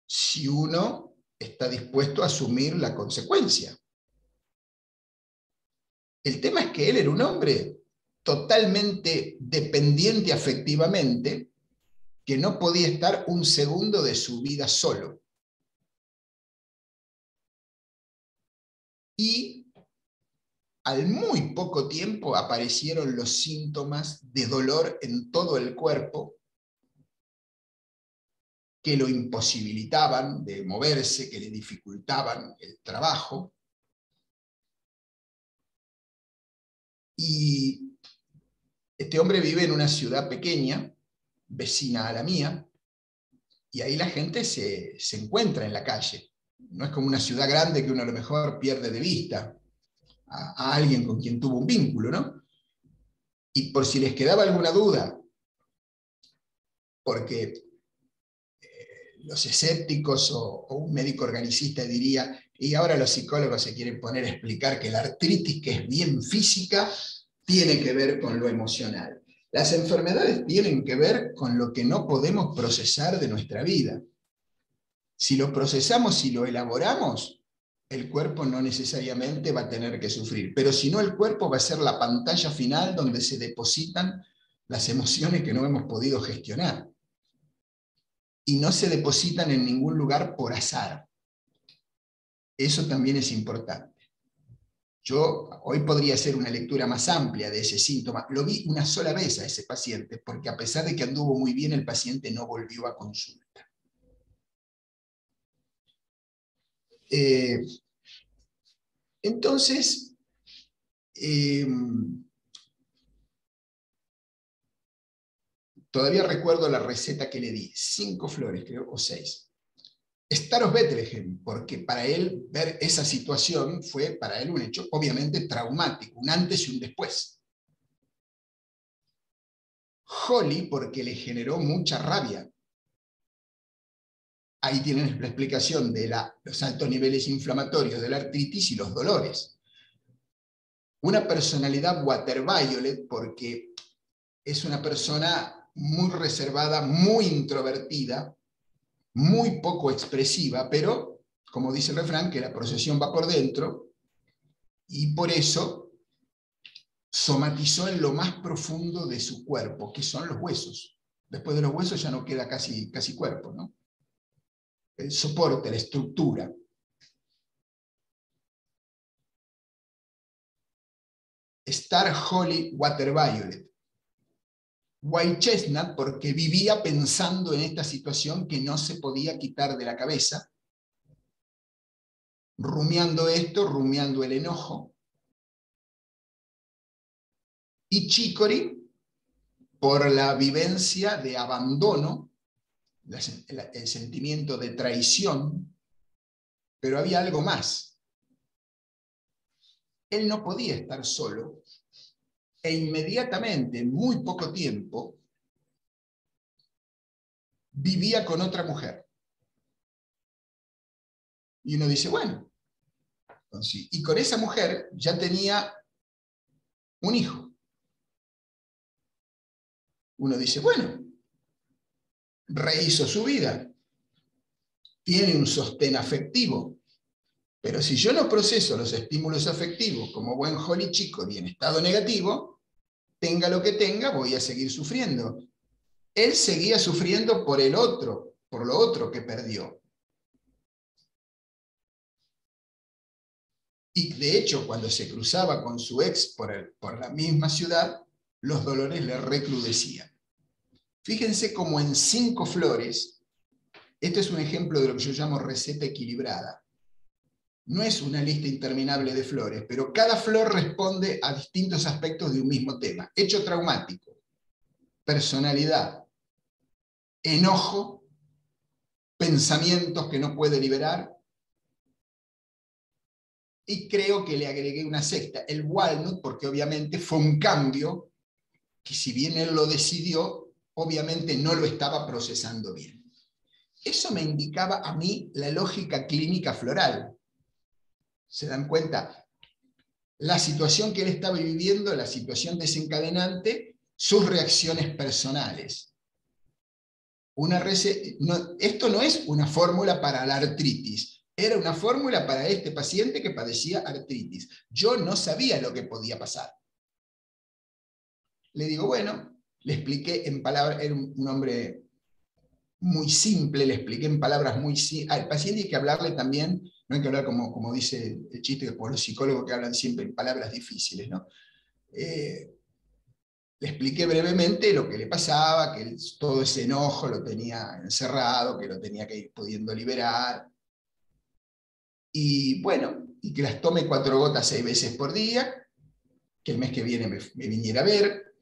si uno está dispuesto a asumir la consecuencia. El tema es que él era un hombre totalmente dependiente afectivamente, que no podía estar un segundo de su vida solo. Y al muy poco tiempo aparecieron los síntomas de dolor en todo el cuerpo, que lo imposibilitaban de moverse, que le dificultaban el trabajo. Y este hombre vive en una ciudad pequeña, vecina a la mía, y ahí la gente se encuentra en la calle. No es como una ciudad grande que uno a lo mejor pierde de vista a alguien con quien tuvo un vínculo, ¿no? Y por si les quedaba alguna duda, porque los escépticos o un médico organicista diría, y ahora los psicólogos se quieren poner a explicar que la artritis, que es bien física, tiene que ver con lo emocional. Las enfermedades tienen que ver con lo que no podemos procesar de nuestra vida. Si lo procesamos y lo elaboramos, el cuerpo no necesariamente va a tener que sufrir, pero si no, el cuerpo va a ser la pantalla final donde se depositan las emociones que no hemos podido gestionar. Y no se depositan en ningún lugar por azar. Eso también es importante. Yo hoy podría hacer una lectura más amplia de ese síntoma. Lo vi una sola vez a ese paciente, porque a pesar de que anduvo muy bien, el paciente no volvió a consulta. Entonces, todavía recuerdo la receta que le di, 5 flores, creo, o 6. Staros Bethlehem, porque para él ver esa situación fue para él un hecho obviamente traumático, un antes y un después. Holly, porque le generó mucha rabia. Ahí tienen la explicación de los altos niveles inflamatorios de la artritis y los dolores. Una personalidad water violet, porque es una persona muy reservada, muy introvertida, muy poco expresiva, pero, como dice el refrán, que la procesión va por dentro, y por eso somatizó en lo más profundo de su cuerpo, que son los huesos. Después de los huesos ya no queda casi cuerpo, ¿no? El soporte, la estructura. Star Holly Water Violet. White Chestnut, porque vivía pensando en esta situación que no se podía quitar de la cabeza, rumiando esto, rumiando el enojo. Y Chicory, por la vivencia de abandono, el sentimiento de traición, pero había algo más. Él no podía estar solo, e inmediatamente, en muy poco tiempo, vivía con otra mujer. Y uno dice, bueno, y con esa mujer ya tenía un hijo. Uno dice, bueno, rehizo su vida, tiene un sostén afectivo, pero si yo no proceso los estímulos afectivos como buen Holly Chicory en estado negativo, tenga lo que tenga, voy a seguir sufriendo. Él seguía sufriendo por el otro, por lo otro que perdió. Y de hecho, cuando se cruzaba con su ex por la misma ciudad, los dolores le recrudecían. Fíjense cómo en 5 flores, este es un ejemplo de lo que yo llamo receta equilibrada. No es una lista interminable de flores, pero cada flor responde a distintos aspectos de un mismo tema. Hecho traumático, personalidad, enojo, pensamientos que no puede liberar, y creo que le agregué una sexta, el walnut, porque obviamente fue un cambio que, si bien él lo decidió, obviamente no lo estaba procesando bien. Eso me indicaba a mí la lógica clínica floral. ¿Se dan cuenta? La situación que él estaba viviendo, la situación desencadenante, sus reacciones personales. Esto no es una fórmula para la artritis, era una fórmula para este paciente que padecía artritis. Yo no sabía lo que podía pasar. Le digo, bueno, le expliqué en palabras, era un hombre muy simple, le expliqué en palabras muy simples. Al paciente hay que hablarle también, no hay que hablar como dice el chiste por los psicólogos que hablan siempre en palabras difíciles, ¿no? Le le expliqué brevemente lo que le pasaba, que todo ese enojo lo tenía encerrado, que lo tenía que ir pudiendo liberar. Y bueno, y que las tome 4 gotas 6 veces por día, que el mes que viene me viniera a ver.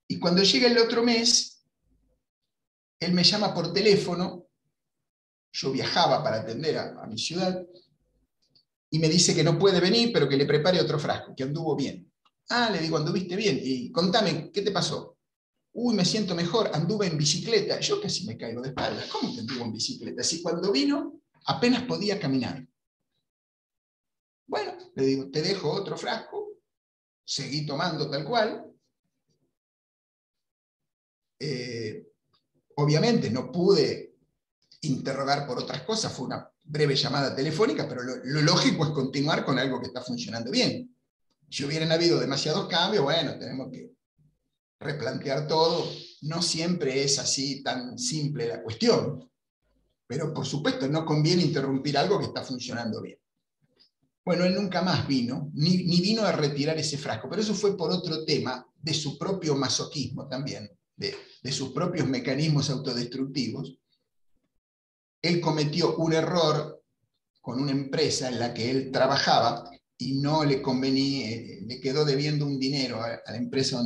Y cuando llega el otro mes, él me llama por teléfono, yo viajaba para atender a mi ciudad, y me dice que no puede venir, pero que le prepare otro frasco, que anduvo bien. Ah, le digo, anduviste bien, y contame, ¿qué te pasó? Uy, me siento mejor, anduve en bicicleta. Yo casi me caigo de espaldas. ¿Cómo que anduvo en bicicleta? Si cuando vino, apenas podía caminar. Bueno, le digo, te dejo otro frasco, seguí tomando tal cual. Obviamente no pude interrogar por otras cosas, fue una breve llamada telefónica, pero lo lógico es continuar con algo que está funcionando bien. Si hubieran habido demasiados cambios, bueno, tenemos que replantear todo. No siempre es así tan simple la cuestión, pero por supuesto no conviene interrumpir algo que está funcionando bien. Bueno, él nunca más vino, ni vino a retirar ese frasco, pero eso fue por otro tema de su propio masoquismo también, de sus propios mecanismos autodestructivos. Él cometió un error con una empresa en la que él trabajaba y no le convenía, le quedó debiendo un dinero a la empresa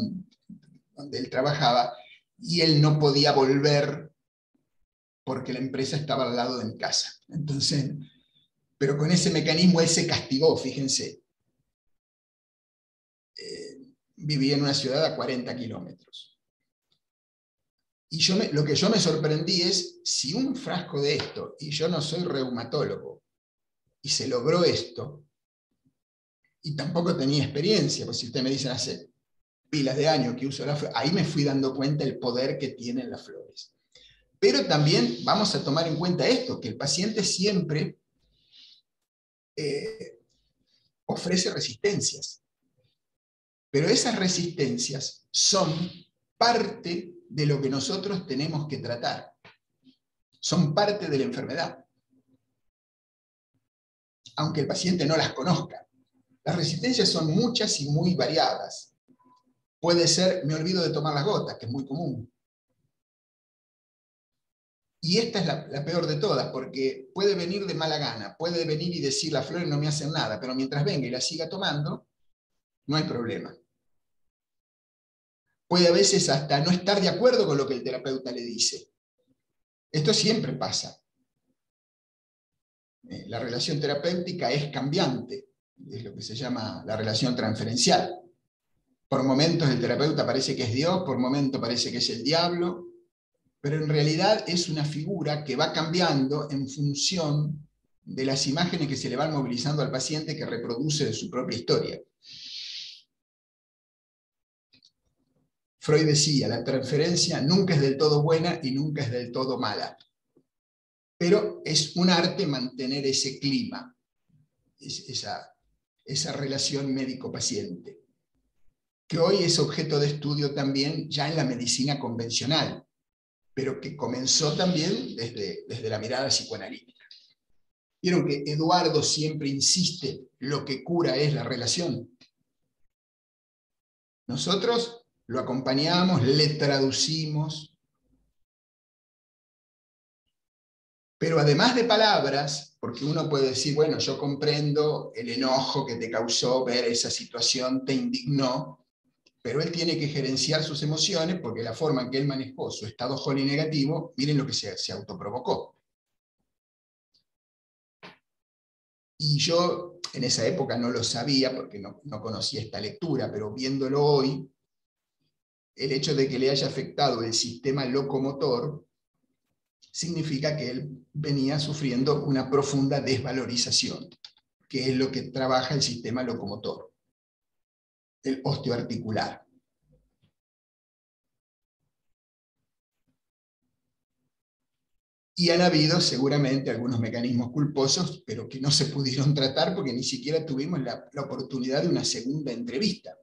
donde él trabajaba, y él no podía volver porque la empresa estaba al lado de mi casa. Entonces, pero con ese mecanismo él se castigó, fíjense. Vivía en una ciudad a 40 kilómetros. Y lo que yo me sorprendí es, si un frasco de esto, y yo no soy reumatólogo, y se logró esto, y tampoco tenía experiencia, pues si usted me dice hace pilas de años que uso la flor, ahí me fui dando cuenta el poder que tienen las flores. Pero también vamos a tomar en cuenta esto, que el paciente siempre ofrece resistencias. Pero esas resistencias son parte de lo que nosotros tenemos que tratar. Son parte de la enfermedad. Aunque el paciente no las conozca. Las resistencias son muchas y muy variadas. Puede ser, me olvido de tomar las gotas, que es muy común. Y esta es la peor de todas, porque puede venir de mala gana, puede venir y decir las flores no me hacen nada, pero mientras venga y la siga tomando, no hay problema. Puede a veces hasta no estar de acuerdo con lo que el terapeuta le dice. Esto siempre pasa. La relación terapéutica es cambiante, es lo que se llama la relación transferencial. Por momentos el terapeuta parece que es Dios, por momentos parece que es el diablo, pero en realidad es una figura que va cambiando en función de las imágenes que se le van movilizando al paciente, que reproduce de su propia historia. Freud decía, la transferencia nunca es del todo buena y nunca es del todo mala. Pero es un arte mantener ese clima, esa relación médico-paciente, que hoy es objeto de estudio también ya en la medicina convencional, pero que comenzó también desde la mirada psicoanalítica. Vieron que Eduardo siempre insiste, lo que cura es la relación. Nosotros lo acompañamos, le traducimos, pero además de palabras, porque uno puede decir, bueno, yo comprendo el enojo que te causó ver esa situación, te indignó, pero él tiene que gerenciar sus emociones, porque la forma en que él manejó su estado Holly negativo, miren lo que se autoprovocó. Y yo en esa época no lo sabía, porque no conocía esta lectura, pero viéndolo hoy, el hecho de que le haya afectado el sistema locomotor significa que él venía sufriendo una profunda desvalorización, que es lo que trabaja el sistema locomotor, el osteoarticular. Y han habido seguramente algunos mecanismos culposos, pero que no se pudieron tratar porque ni siquiera tuvimos la oportunidad de una segunda entrevista.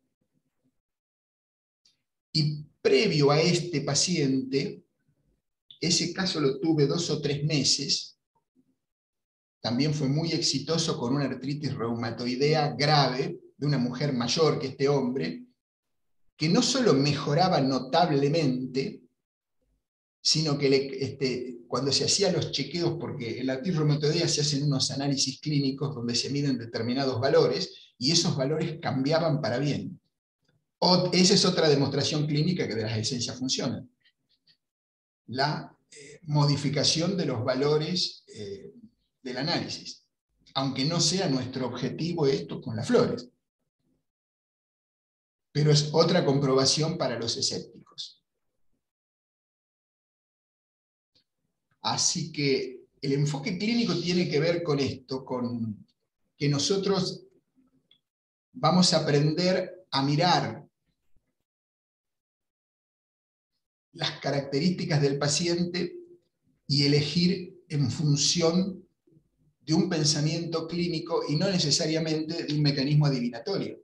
Y previo a este paciente, ese caso lo tuve 2 o 3 meses, también fue muy exitoso con una artritis reumatoidea grave de una mujer mayor que este hombre, que no solo mejoraba notablemente, sino que cuando se hacían los chequeos, porque en la tirrometodía se hacen unos análisis clínicos donde se miden determinados valores, y esos valores cambiaban para bien. Esa es otra demostración clínica que de las esencias funcionan. La modificación de los valores del análisis, aunque no sea nuestro objetivo esto con las flores. Pero es otra comprobación para los escépticos. Así que el enfoque clínico tiene que ver con esto, con que nosotros vamos a aprender a mirar las características del paciente y elegir en función de un pensamiento clínico y no necesariamente de un mecanismo adivinatorio.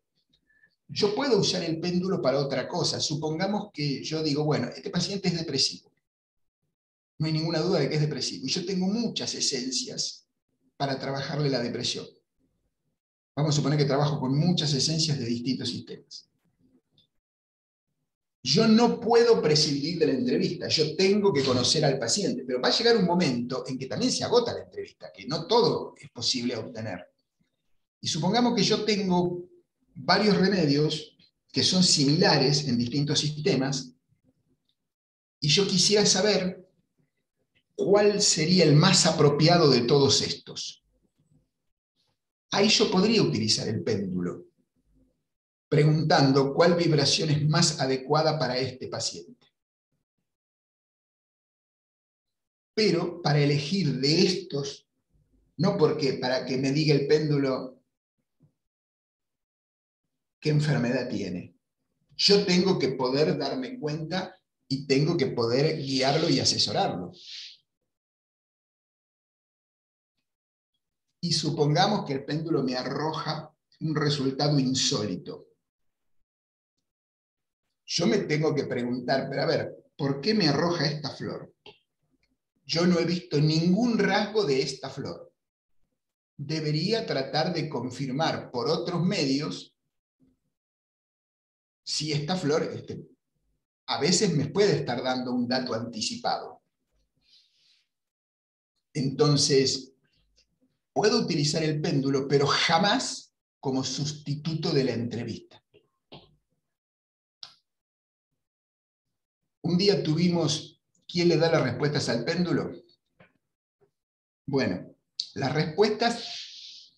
Yo puedo usar el péndulo para otra cosa. Supongamos que yo digo, bueno, este paciente es depresivo. No hay ninguna duda de que es depresivo. Y yo tengo muchas esencias para trabajarle la depresión. Vamos a suponer que trabajo con muchas esencias de distintos sistemas. Yo no puedo prescindir de la entrevista, yo tengo que conocer al paciente, pero va a llegar un momento en que también se agota la entrevista, que no todo es posible obtener. Y supongamos que yo tengo varios remedios que son similares en distintos sistemas, y yo quisiera saber cuál sería el más apropiado de todos estos. Ahí yo podría utilizar el péndulo, preguntando cuál vibración es más adecuada para este paciente. Pero para elegir de estos, no porque para que me diga el péndulo qué enfermedad tiene. Yo tengo que poder darme cuenta y tengo que poder guiarlo y asesorarlo. Y supongamos que el péndulo me arroja un resultado insólito. Yo me tengo que preguntar, pero a ver, ¿por qué me arroja esta flor? Yo no he visto ningún rasgo de esta flor. Debería tratar de confirmar por otros medios si esta flor a veces me puede estar dando un dato anticipado. Entonces, puedo utilizar el péndulo, pero jamás como sustituto de la entrevista. Un día tuvimos, ¿quién le da las respuestas al péndulo? Bueno, las respuestas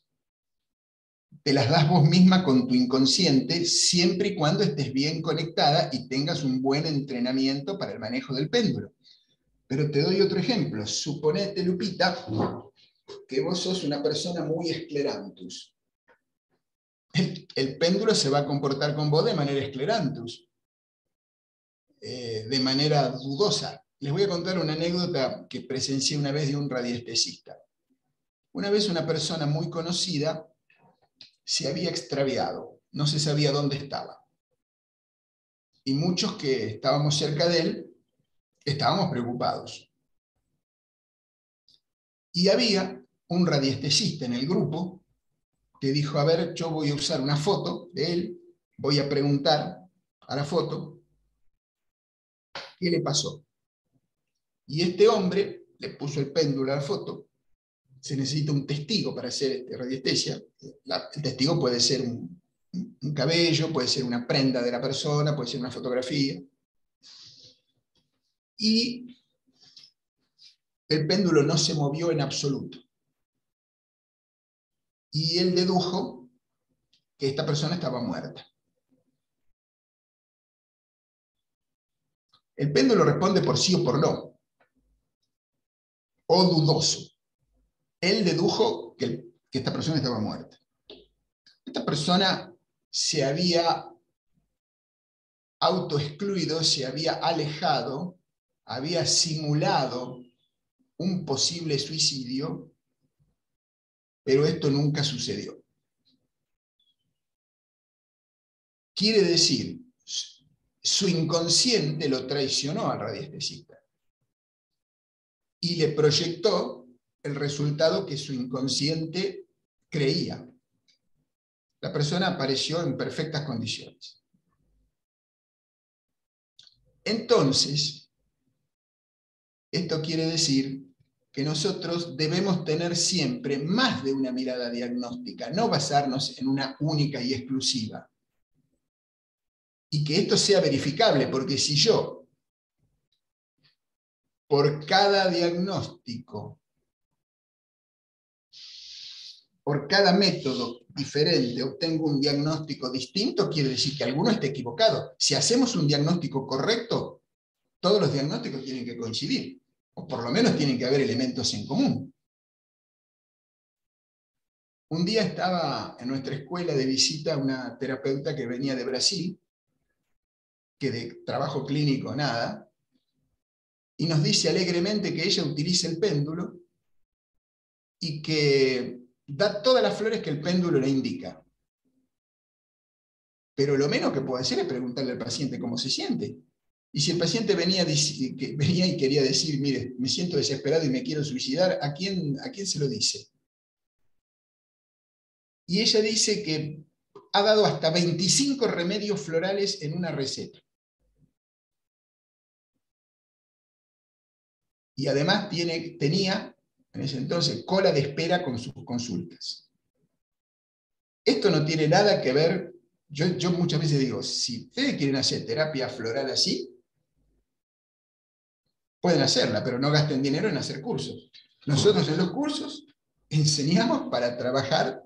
te las das vos misma con tu inconsciente, siempre y cuando estés bien conectada y tengas un buen entrenamiento para el manejo del péndulo. Pero te doy otro ejemplo. Suponete, Lupita, que vos sos una persona muy esclerantus. El péndulo se va a comportar con vos de manera esclerantus, de manera dudosa. Les voy a contar una anécdota que presencié una vez de un radiestesista. Una vez una persona muy conocida se había extraviado, no se sabía dónde estaba. Y muchos que estábamos cerca de él estábamos preocupados. Y había un radiestesista en el grupo que dijo, a ver, yo voy a usar una foto de él, voy a preguntar a la foto qué le pasó. Y este hombre le puso el péndulo a la foto. Se necesita un testigo para hacer radiestesia. El testigo puede ser un cabello, puede ser una prenda de la persona, puede ser una fotografía. Y el péndulo no se movió en absoluto. Y él dedujo que esta persona estaba muerta. El péndulo responde por sí o por no, o dudoso. Él dedujo que esta persona estaba muerta. Esta persona se había autoexcluido, se había alejado, había simulado un posible suicidio, pero esto nunca sucedió. Quiere decir, su inconsciente lo traicionó al radiestesista y le proyectó el resultado que su inconsciente creía. La persona apareció en perfectas condiciones. Entonces, esto quiere decir que nosotros debemos tener siempre más de una mirada diagnóstica, no basarnos en una única y exclusiva. Y que esto sea verificable, porque si yo, por cada diagnóstico, por cada método diferente, obtengo un diagnóstico distinto, quiere decir que alguno está equivocado. Si hacemos un diagnóstico correcto, todos los diagnósticos tienen que coincidir, o por lo menos tienen que haber elementos en común. Un día estaba en nuestra escuela de visita una terapeuta que venía de Brasil, que de trabajo clínico nada, y nos dice alegremente que ella utiliza el péndulo y que da todas las flores que el péndulo le indica. Pero lo menos que puede hacer es preguntarle al paciente cómo se siente. Y si el paciente venía y quería decir, mire, me siento desesperado y me quiero suicidar, ¿a quién se lo dice? Y ella dice que ha dado hasta 25 remedios florales en una receta. Y además tenía, en ese entonces, cola de espera con sus consultas. Esto no tiene nada que ver, yo muchas veces digo, si ustedes quieren hacer terapia floral así, pueden hacerla, pero no gasten dinero en hacer cursos. Nosotros en los cursos enseñamos para trabajar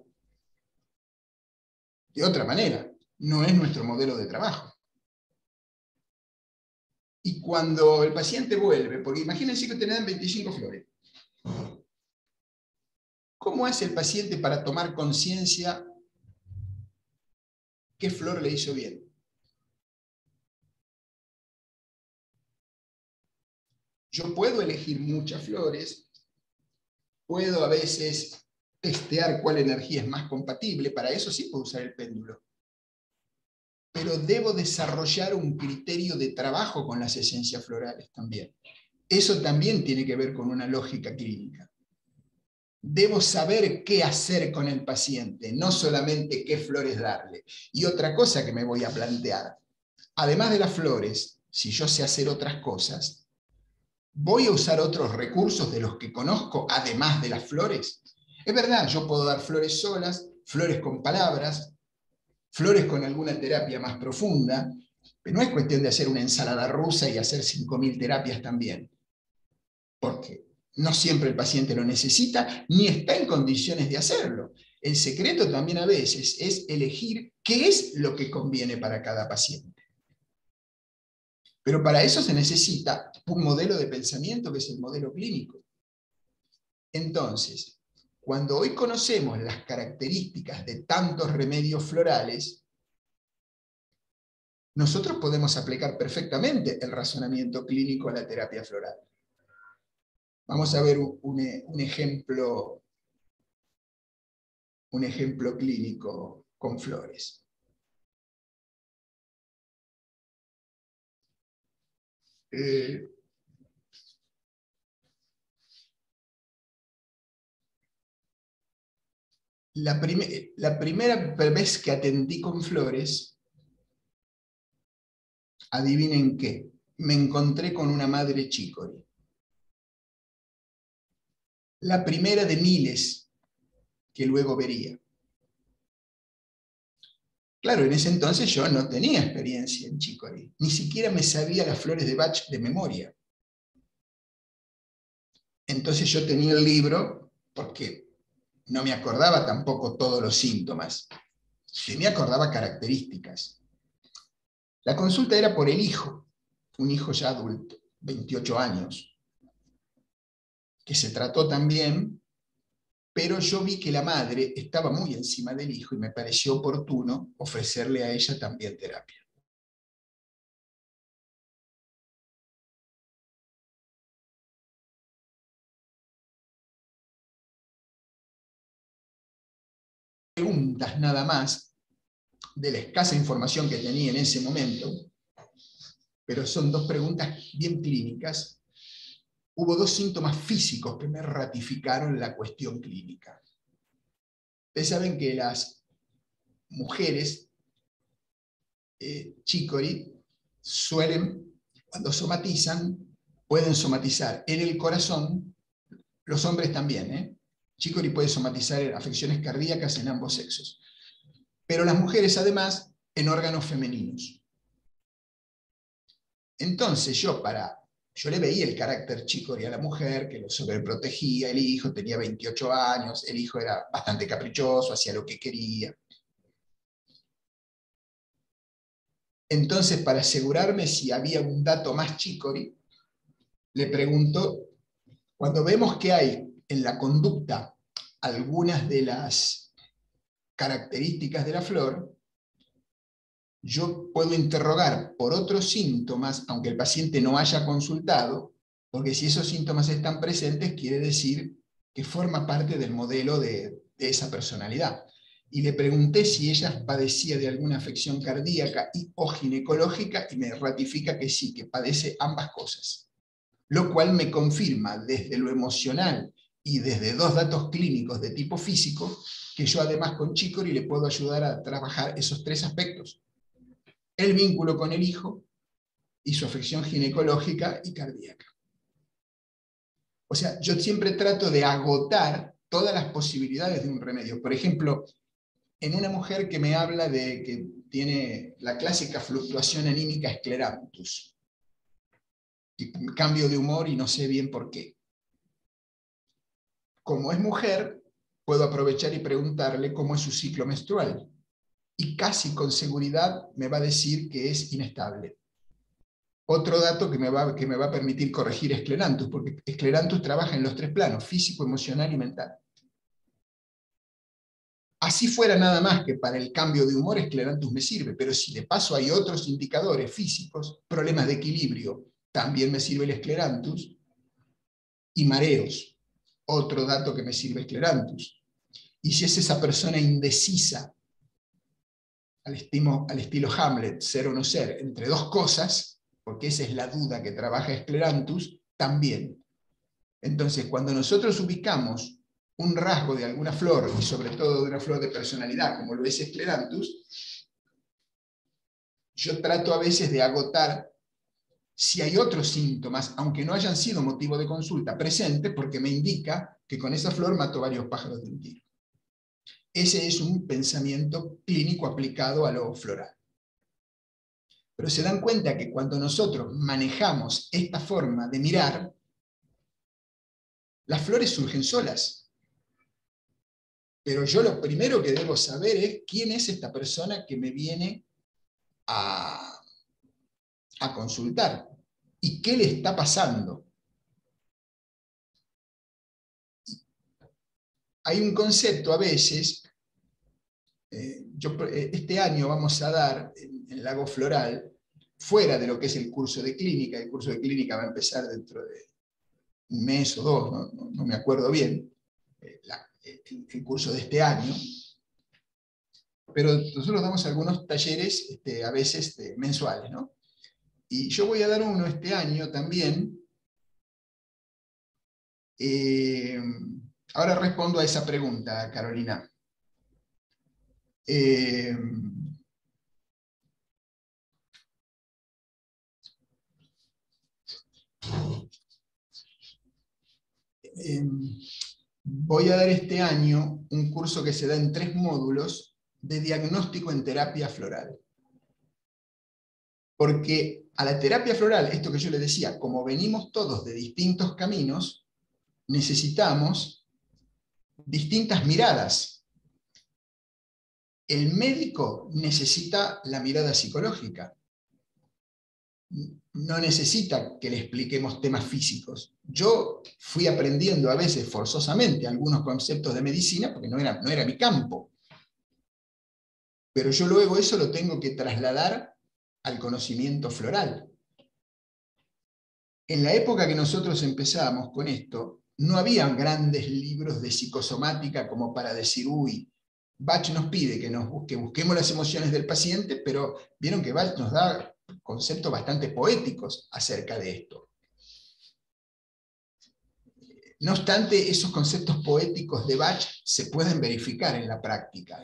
de otra manera. No es nuestro modelo de trabajo. Y cuando el paciente vuelve, porque imagínense que te dan 25 flores, ¿cómo hace el paciente para tomar conciencia qué flor le hizo bien? Yo puedo elegir muchas flores, puedo a veces testear cuál energía es más compatible, para eso sí puedo usar el péndulo. Pero debo desarrollar un criterio de trabajo con las esencias florales también. Eso también tiene que ver con una lógica clínica. Debo saber qué hacer con el paciente, no solamente qué flores darle. Y otra cosa que me voy a plantear, además de las flores, si yo sé hacer otras cosas, ¿voy a usar otros recursos de los que conozco, además de las flores? Es verdad, yo puedo dar flores solas, flores con palabras, flores con alguna terapia más profunda, pero no es cuestión de hacer una ensalada rusa y hacer 5.000 terapias también. Porque no siempre el paciente lo necesita, ni está en condiciones de hacerlo. El secreto también a veces es elegir qué es lo que conviene para cada paciente. Pero para eso se necesita un modelo de pensamiento que es el modelo clínico. Entonces, cuando hoy conocemos las características de tantos remedios florales, nosotros podemos aplicar perfectamente el razonamiento clínico a la terapia floral. Vamos a ver un ejemplo clínico con flores. La primera vez que atendí con flores, adivinen qué, me encontré con una madre chicory. La primera de miles que luego vería. Claro, en ese entonces yo no tenía experiencia en chicory, ni siquiera me sabía las flores de Bach de memoria. Entonces yo tenía el libro, porque no me acordaba tampoco todos los síntomas, sí me acordaba características. La consulta era por el hijo, un hijo ya adulto, 28 años, que se trató también, pero yo vi que la madre estaba muy encima del hijo y me pareció oportuno ofrecerle a ella también terapia. Preguntas nada más de la escasa información que tenía en ese momento, pero son dos preguntas bien clínicas. Hubo dos síntomas físicos que me ratificaron la cuestión clínica. Ustedes saben que las mujeres chicory suelen Cuando somatizan, pueden somatizar en el corazón, los hombres también, Chicory puede somatizar afecciones cardíacas en ambos sexos. Pero las mujeres, además, en órganos femeninos. Entonces yo le veía el carácter Chicory a la mujer, que lo sobreprotegía, el hijo tenía 28 años, el hijo era bastante caprichoso, hacía lo que quería. Entonces, para asegurarme si había un dato más Chicory, le pregunto, cuando vemos que hay en la conducta algunas de las características de la flor, yo puedo interrogar por otros síntomas, aunque el paciente no haya consultado, porque si esos síntomas están presentes, quiere decir que forma parte del modelo de esa personalidad. Y le pregunté si ella padecía de alguna afección cardíaca o ginecológica, y me ratifica que sí, que padece ambas cosas. Lo cual me confirma desde lo emocional y desde 2 datos clínicos de tipo físico, que yo además con Chicory le puedo ayudar a trabajar esos 3 aspectos. El vínculo con el hijo y su afección ginecológica y cardíaca. O sea, yo siempre trato de agotar todas las posibilidades de un remedio. Por ejemplo, en una mujer que me habla de que tiene la clásica fluctuación anímica scleranthus, y cambio de humor y no sé bien por qué. Como es mujer, puedo aprovechar y preguntarle cómo es su ciclo menstrual. Y casi con seguridad me va a decir que es inestable. Otro dato que me va a permitir corregir Scleranthus, porque Scleranthus trabaja en los 3 planos, físico, emocional y mental. Así fuera nada más que para el cambio de humor, Scleranthus me sirve, pero si de paso hay otros indicadores físicos, problemas de equilibrio, también me sirve el Scleranthus, y mareos, otro dato que me sirve Scleranthus. Y si es esa persona indecisa, al estilo Hamlet, ser o no ser, entre 2 cosas, porque esa es la duda que trabaja Scleranthus, también. Entonces, cuando nosotros ubicamos un rasgo de alguna flor, y sobre todo de una flor de personalidad, como lo es Scleranthus, yo trato a veces de agotar si hay otros síntomas, aunque no hayan sido motivo de consulta, presentes, porque me indica que con esa flor mato varios pájaros de un tiro. Ese es un pensamiento clínico aplicado a lo floral. Pero se dan cuenta que cuando nosotros manejamos esta forma de mirar, las flores surgen solas. Pero yo lo primero que debo saber es quién es esta persona que me viene a consultar y qué le está pasando. Hay un concepto a veces, este año vamos a dar en Lago Floral, fuera de lo que es el curso de clínica. El curso de clínica va a empezar dentro de un mes o 2, no me acuerdo bien, el curso de este año, pero nosotros damos algunos talleres a veces mensuales, ¿no? Y yo voy a dar uno este año también. Ahora respondo a esa pregunta, Carolina. Voy a dar este año un curso que se da en 3 módulos de diagnóstico en terapia floral. Porque a la terapia floral, esto que yo les decía, como venimos todos de distintos caminos, necesitamos distintas miradas. El médico necesita la mirada psicológica. No necesita que le expliquemos temas físicos. Yo fui aprendiendo a veces forzosamente algunos conceptos de medicina porque no era mi campo. Pero yo luego eso lo tengo que trasladar al conocimiento floral. En la época que nosotros empezamos con esto, no había grandes libros de psicosomática como para decir, uy, Bach nos pide que busquemos las emociones del paciente, pero vieron que Bach nos da conceptos bastante poéticos acerca de esto. No obstante, esos conceptos poéticos de Bach se pueden verificar en la práctica.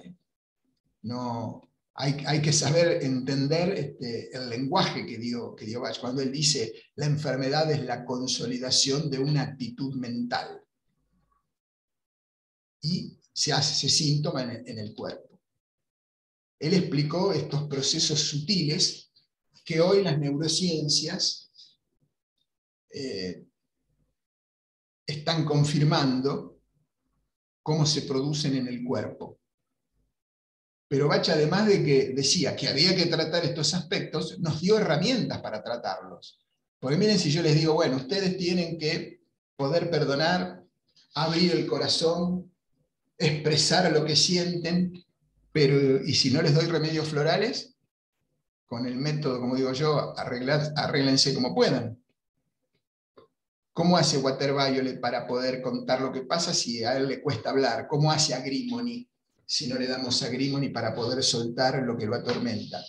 No Hay que saber entender el lenguaje que dio Bach, cuando él dice, la enfermedad es la consolidación de una actitud mental. Y se hace ese síntoma en el cuerpo. Él explicó estos procesos sutiles que hoy las neurociencias están confirmando cómo se producen en el cuerpo. Pero Bach, además de que decía que había que tratar estos aspectos, nos dio herramientas para tratarlos. Porque miren, si yo les digo, bueno, ustedes tienen que poder perdonar, abrir el corazón, expresar lo que sienten, pero ¿y si no les doy remedios florales? Con el método, como digo yo, arréglense como puedan. ¿Cómo hace Walter Violet para poder contar lo que pasa si a él le cuesta hablar? ¿Cómo hace Agrimony si no le damos Agrimony para poder soltar lo que lo atormenta?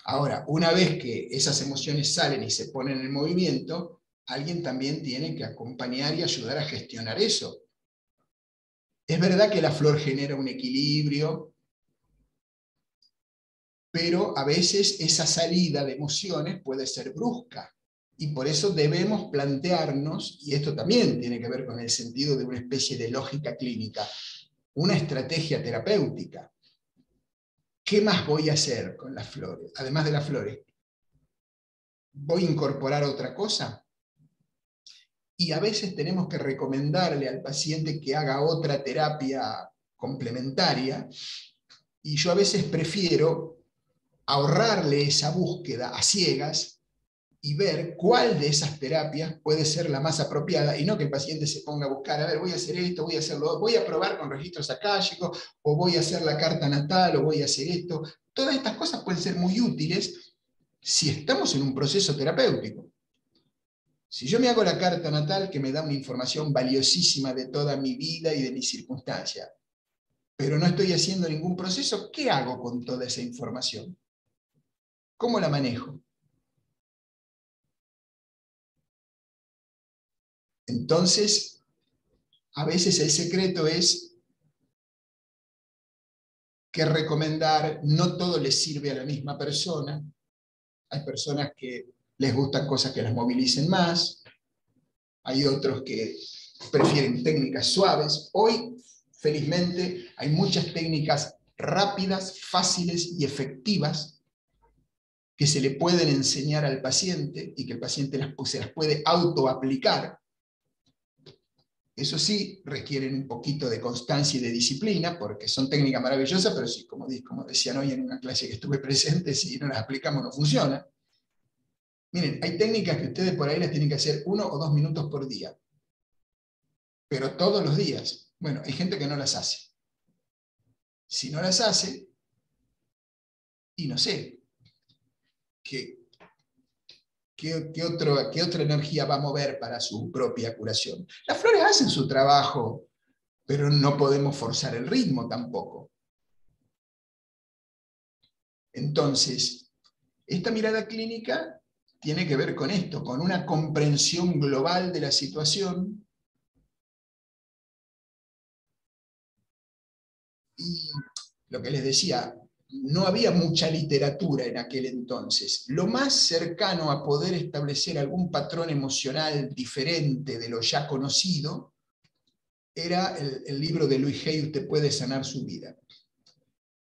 Ahora, una vez que esas emociones salen y se ponen en movimiento, alguien también tiene que acompañar y ayudar a gestionar eso. Es verdad que la flor genera un equilibrio, pero a veces esa salida de emociones puede ser brusca. Y por eso debemos plantearnos, y esto también tiene que ver con el sentido de una especie de lógica clínica, una estrategia terapéutica. ¿Qué más voy a hacer con las flores? Además de las flores, ¿voy a incorporar otra cosa? Y a veces tenemos que recomendarle al paciente que haga otra terapia complementaria, y yo a veces prefiero ahorrarle esa búsqueda a ciegas y ver cuál de esas terapias puede ser la más apropiada, y no que el paciente se ponga a buscar, a ver, voy a hacer esto, voy a hacerlo, voy a probar con registros akáshicos, o voy a hacer la carta natal, o voy a hacer esto. Todas estas cosas pueden ser muy útiles si estamos en un proceso terapéutico. Si yo me hago la carta natal, que me da una información valiosísima de toda mi vida y de mis circunstancias, pero no estoy haciendo ningún proceso, ¿qué hago con toda esa información? ¿Cómo la manejo? Entonces, a veces el secreto es que recomendar, no todo les sirve a la misma persona. Hay personas que les gustan cosas que las movilicen más, hay otros que prefieren técnicas suaves. Hoy, felizmente, hay muchas técnicas rápidas, fáciles y efectivas que se le pueden enseñar al paciente y que el paciente se las puede autoaplicar. Eso sí, requieren un poquito de constancia y de disciplina, porque son técnicas maravillosas, pero sí, como decían hoy en una clase que estuve presente, si no las aplicamos no funciona. Miren, hay técnicas que ustedes por ahí las tienen que hacer 1 o 2 minutos por día, pero todos los días. Bueno, hay gente que no las hace. Si no las hace, y no sé, ¿qué otra energía va a mover para su propia curación? Las flores hacen su trabajo, pero no podemos forzar el ritmo tampoco. Entonces, esta mirada clínica tiene que ver con esto, con una comprensión global de la situación. Y lo que les decía, no había mucha literatura en aquel entonces. Lo más cercano a poder establecer algún patrón emocional diferente de lo ya conocido era el libro de Louis Hay, Usted puede sanar su vida.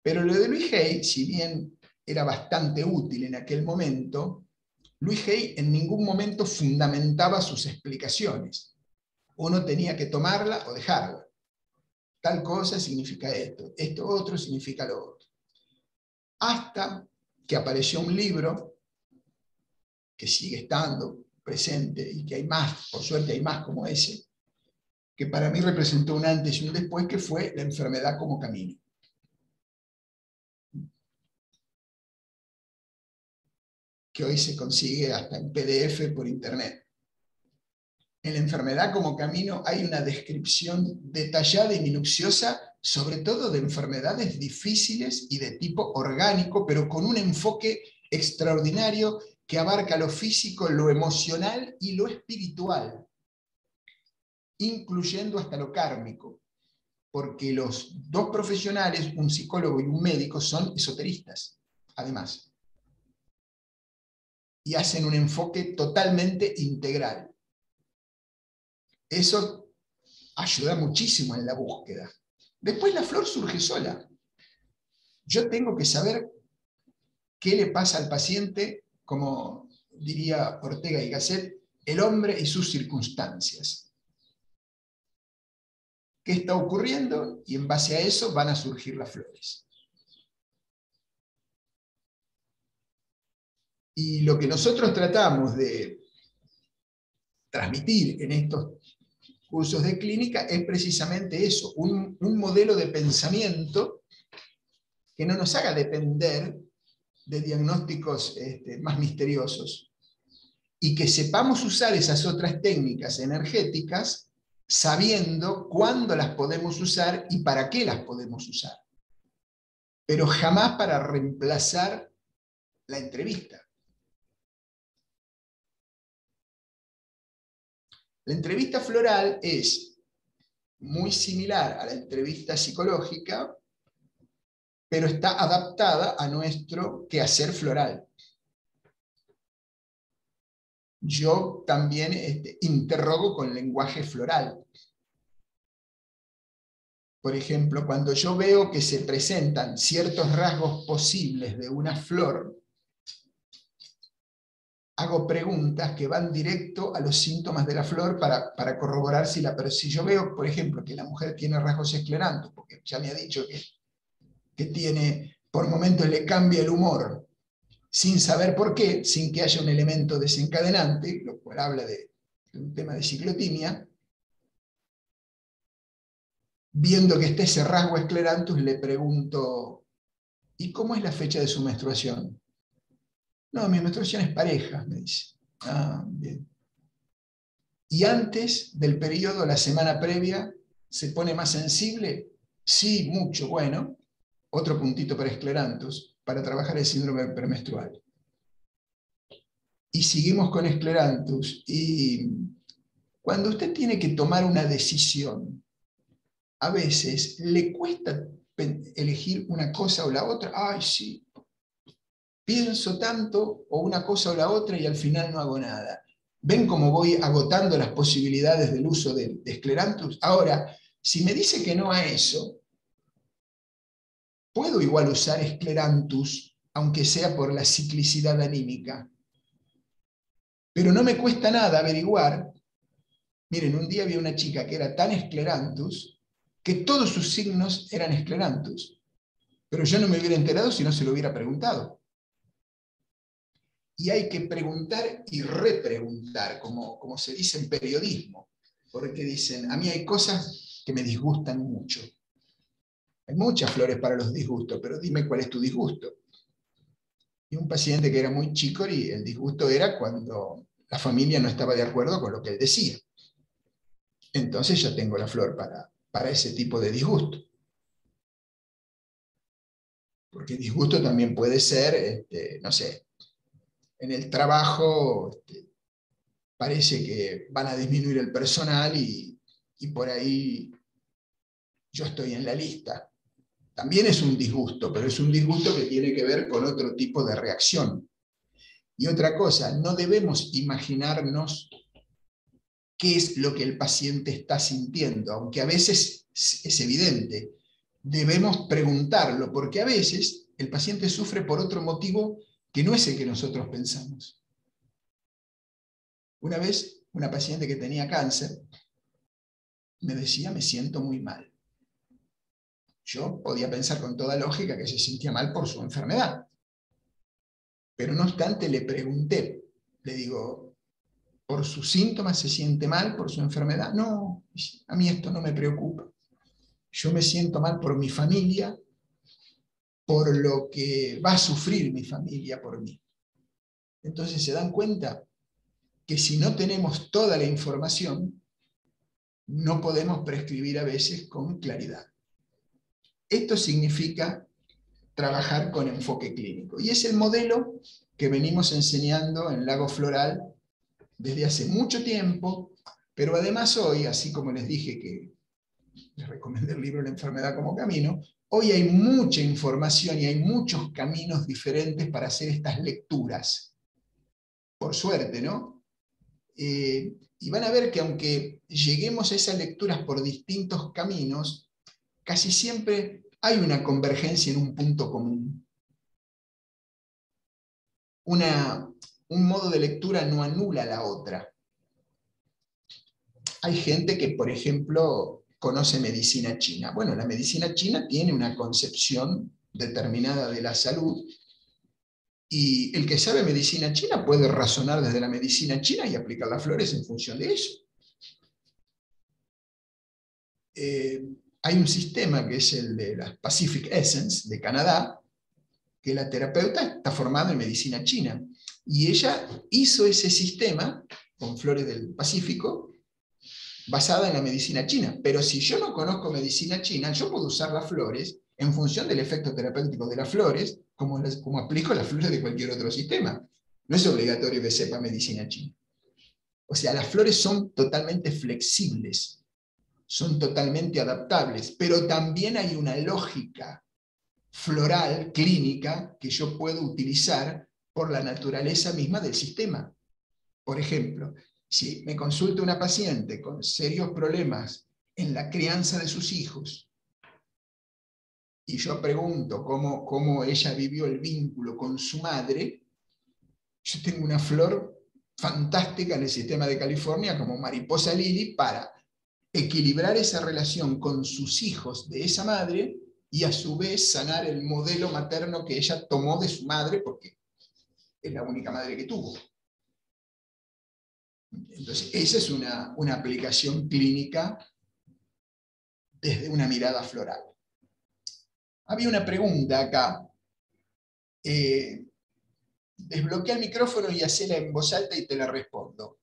Pero lo de Louis Hay, si bien era bastante útil en aquel momento, Louis Hay en ningún momento fundamentaba sus explicaciones. Uno tenía que tomarla o dejarla. Tal cosa significa esto, esto otro significa lo otro. Hasta que apareció un libro que sigue estando presente y que hay más, por suerte hay más como ese, que para mí representó un antes y un después, que fue La enfermedad como camino. Que hoy se consigue hasta en PDF por internet. En La enfermedad como camino hay una descripción detallada y minuciosa, sobre todo de enfermedades difíciles y de tipo orgánico, pero con un enfoque extraordinario que abarca lo físico, lo emocional y lo espiritual, incluyendo hasta lo kármico. porque los dos profesionales, un psicólogo y un médico, son esoteristas, además. Y hacen un enfoque totalmente integral. Eso ayuda muchísimo en la búsqueda. Después la flor surge sola. Yo tengo que saber qué le pasa al paciente, como diría Ortega y Gasset, el hombre y sus circunstancias. ¿Qué está ocurriendo? Y en base a eso van a surgir las flores. Y lo que nosotros tratamos de transmitir en estos cursos de clínica es precisamente eso, un modelo de pensamiento que no nos haga depender de diagnósticos más misteriosos, y que sepamos usar esas otras técnicas energéticas sabiendo cuándo las podemos usar y para qué las podemos usar. Pero jamás para reemplazar la entrevista. La entrevista floral es muy similar a la entrevista psicológica, pero está adaptada a nuestro quehacer floral. Yo también interrogo con lenguaje floral. Por ejemplo, cuando yo veo que se presentan ciertos rasgos posibles de una flor, hago preguntas que van directo a los síntomas de la flor para corroborar pero si yo veo, por ejemplo, que la mujer tiene rasgos esclerantes, porque ya me ha dicho que tiene, por momentos le cambia el humor, sin saber por qué, sin que haya un elemento desencadenante, lo cual habla de un tema de ciclotimia. Viendo que está ese rasgo esclerantus, le pregunto, ¿y cómo es la fecha de su menstruación? No, mi menstruación es pareja, me dice. Ah, bien. ¿Y antes del periodo, la semana previa, se pone más sensible? Sí, mucho. Bueno, otro puntito para esclerantus, para trabajar el síndrome premenstrual. Y seguimos con esclerantus. Y cuando usted tiene que tomar una decisión, a veces le cuesta elegir una cosa o la otra. Ay, sí, pienso tanto o una cosa o la otra y al final no hago nada. ¿Ven cómo voy agotando las posibilidades del uso de esclerantus? Ahora, si me dice que no a eso, puedo igual usar esclerantus, aunque sea por la ciclicidad anímica. Pero no me cuesta nada averiguar. Miren, un día vi una chica que era tan esclerantus que todos sus signos eran esclerantus. Pero yo no me hubiera enterado si no se lo hubiera preguntado. Y hay que preguntar y repreguntar, como se dice en periodismo. Porque dicen, a mí hay cosas que me disgustan mucho. Hay muchas flores para los disgustos, pero dime cuál es tu disgusto. Y un paciente que era muy chico, y el disgusto era cuando la familia no estaba de acuerdo con lo que él decía. Entonces yo tengo la flor para ese tipo de disgusto. Porque disgusto también puede ser, no sé, en el trabajo parece que van a disminuir el personal y por ahí yo estoy en la lista. También es un disgusto, pero es un disgusto que tiene que ver con otro tipo de reacción. Y otra cosa, no debemos imaginarnos qué es lo que el paciente está sintiendo, aunque a veces es evidente. Debemos preguntarlo, porque a veces el paciente sufre por otro motivo que no es el que nosotros pensamos. Una vez, una paciente que tenía cáncer me decía, me siento muy mal. Yo podía pensar con toda lógica que se sentía mal por su enfermedad. Pero no obstante le pregunté, le digo, ¿por sus síntomas se siente mal por su enfermedad? No, a mí esto no me preocupa. Yo me siento mal por mi familia, por lo que va a sufrir mi familia por mí. Entonces se dan cuenta que si no tenemos toda la información, no podemos prescribir a veces con claridad. Esto significa trabajar con enfoque clínico. Y es el modelo que venimos enseñando en Lago Floral desde hace mucho tiempo, pero además hoy, así como les dije que les recomendé el libro La enfermedad como camino. Hoy hay mucha información y hay muchos caminos diferentes para hacer estas lecturas. Por suerte, ¿no? Y van a ver que aunque lleguemos a esas lecturas por distintos caminos, casi siempre hay una convergencia en un punto común. Un modo de lectura no anula la otra. Hay gente que, por ejemplo, conoce medicina china. Bueno, la medicina china tiene una concepción determinada de la salud, y el que sabe medicina china puede razonar desde la medicina china y aplicar las flores en función de eso. Hay un sistema que es el de las Pacific Essence de Canadá, que la terapeuta está formada en medicina china, y ella hizo ese sistema con flores del Pacífico basada en la medicina china. Pero si yo no conozco medicina china, yo puedo usar las flores en función del efecto terapéutico de las flores, como aplico las flores de cualquier otro sistema. No es obligatorio que sepa medicina china. O sea, las flores son totalmente flexibles, son totalmente adaptables, pero también hay una lógica floral, clínica, que yo puedo utilizar por la naturaleza misma del sistema. Por ejemplo, si me consulta una paciente con serios problemas en la crianza de sus hijos, y yo pregunto cómo ella vivió el vínculo con su madre, yo tengo una flor fantástica en el sistema de California como mariposa lily para equilibrar esa relación con sus hijos de esa madre y a su vez sanar el modelo materno que ella tomó de su madre, porque es la única madre que tuvo. Entonces, esa es una aplicación clínica desde una mirada floral. Había una pregunta acá. Desbloquea el micrófono y hacela en voz alta y te la respondo.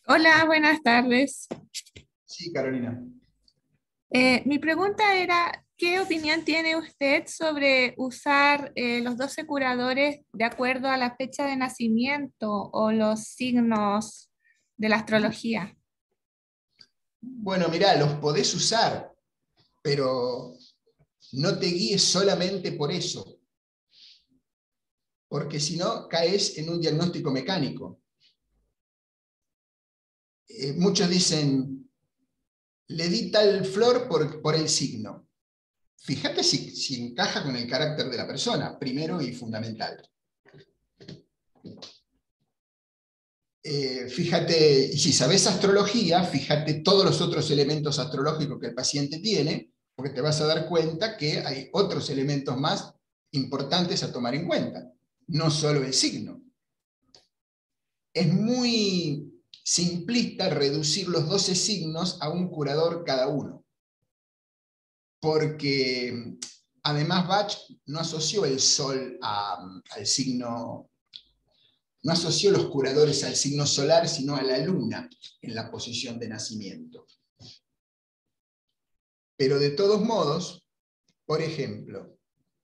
Hola, buenas tardes. Sí, Carolina. Mi pregunta era, ¿qué opinión tiene usted sobre usar los 12 curadores de acuerdo a la fecha de nacimiento o los signos de la astrología? Bueno, mirá, los podés usar, pero no te guíes solamente por eso, porque si no caes en un diagnóstico mecánico. Muchos dicen, le di tal flor por el signo. Fíjate si encaja con el carácter de la persona, primero y fundamental. Fíjate, y si sabes astrología, fíjate todos los otros elementos astrológicos que el paciente tiene, porque te vas a dar cuenta que hay otros elementos más importantes a tomar en cuenta, no solo el signo. Es muy simplista reducir los 12 signos a un curador cada uno, porque además Bach no asoció el sol al signo, no asoció los curadores al signo solar, sino a la luna en la posición de nacimiento. Pero de todos modos, por ejemplo,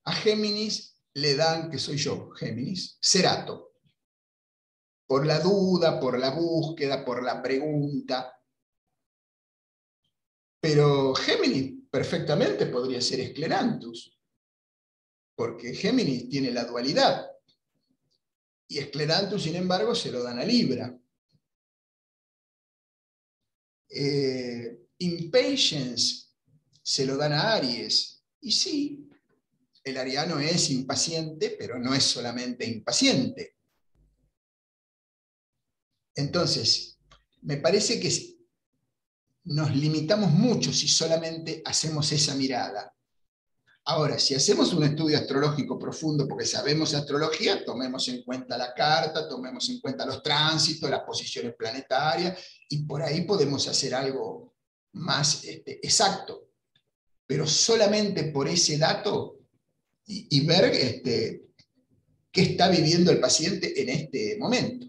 a Géminis le dan, que soy yo, Géminis, Cerato. Por la duda, por la búsqueda, por la pregunta. Pero Géminis perfectamente podría ser Escleranthus, porque Géminis tiene la dualidad. Y Escleranthus, sin embargo, se lo dan a Libra. Impatience se lo dan a Aries. Y sí, el ariano es impaciente, pero no es solamente impaciente. Entonces, me parece que nos limitamos mucho si solamente hacemos esa mirada. Ahora, si hacemos un estudio astrológico profundo porque sabemos astrología, tomemos en cuenta la carta, tomemos en cuenta los tránsitos, las posiciones planetarias, y por ahí podemos hacer algo más exacto. Pero solamente por ese dato y ver qué está viviendo el paciente en este momento.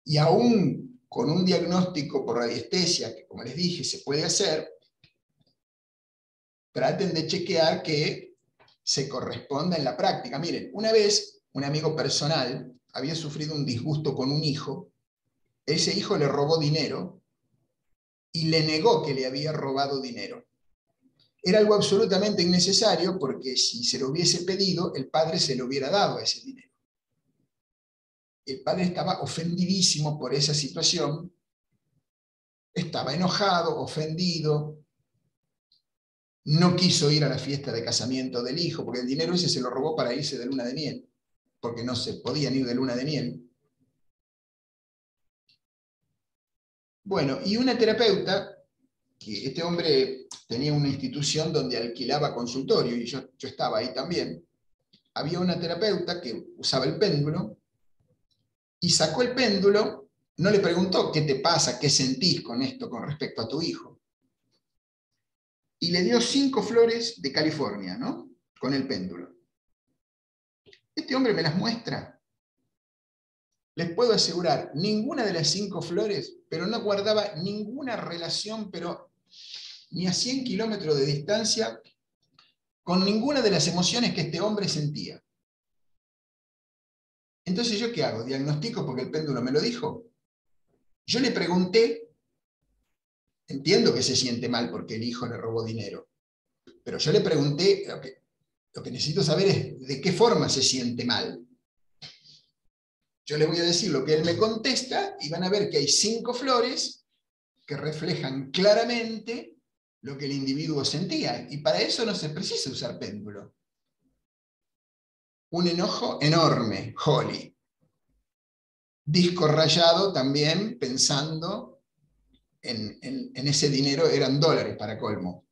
Y aún con un diagnóstico por radiestesia, que como les dije se puede hacer, traten de chequear que se corresponda en la práctica. Miren, una vez un amigo personal había sufrido un disgusto con un hijo, ese hijo le robó dinero y le negó que le había robado dinero. Era algo absolutamente innecesario porque si se lo hubiese pedido, el padre se lo hubiera dado a ese dinero. El padre estaba ofendidísimo por esa situación, estaba enojado, ofendido, no quiso ir a la fiesta de casamiento del hijo, porque el dinero ese se lo robó para irse de luna de miel, porque no se podían ir de luna de miel. Bueno, y una terapeuta, que este hombre tenía una institución donde alquilaba consultorio, y yo estaba ahí también, había una terapeuta que usaba el péndulo, y sacó el péndulo, no le preguntó qué te pasa, qué sentís con esto con respecto a tu hijo, y le dio 5 flores de California, ¿no? Con el péndulo. Este hombre me las muestra. Les puedo asegurar, ninguna de las 5 flores, pero no guardaba ninguna relación, pero ni a 100 kilómetros de distancia, con ninguna de las emociones que este hombre sentía. Entonces, ¿yo qué hago? ¿Diagnostico porque el péndulo me lo dijo? Yo le pregunté, entiendo que se siente mal porque el hijo le robó dinero, pero yo le pregunté, lo que necesito saber es de qué forma se siente mal. Yo le voy a decir lo que él me contesta y van a ver que hay 5 flores que reflejan claramente lo que el individuo sentía. Y para eso no se precisa usar péndulo. Un enojo enorme, Holly. Disco rayado también pensando en ese dinero, eran dólares para colmo,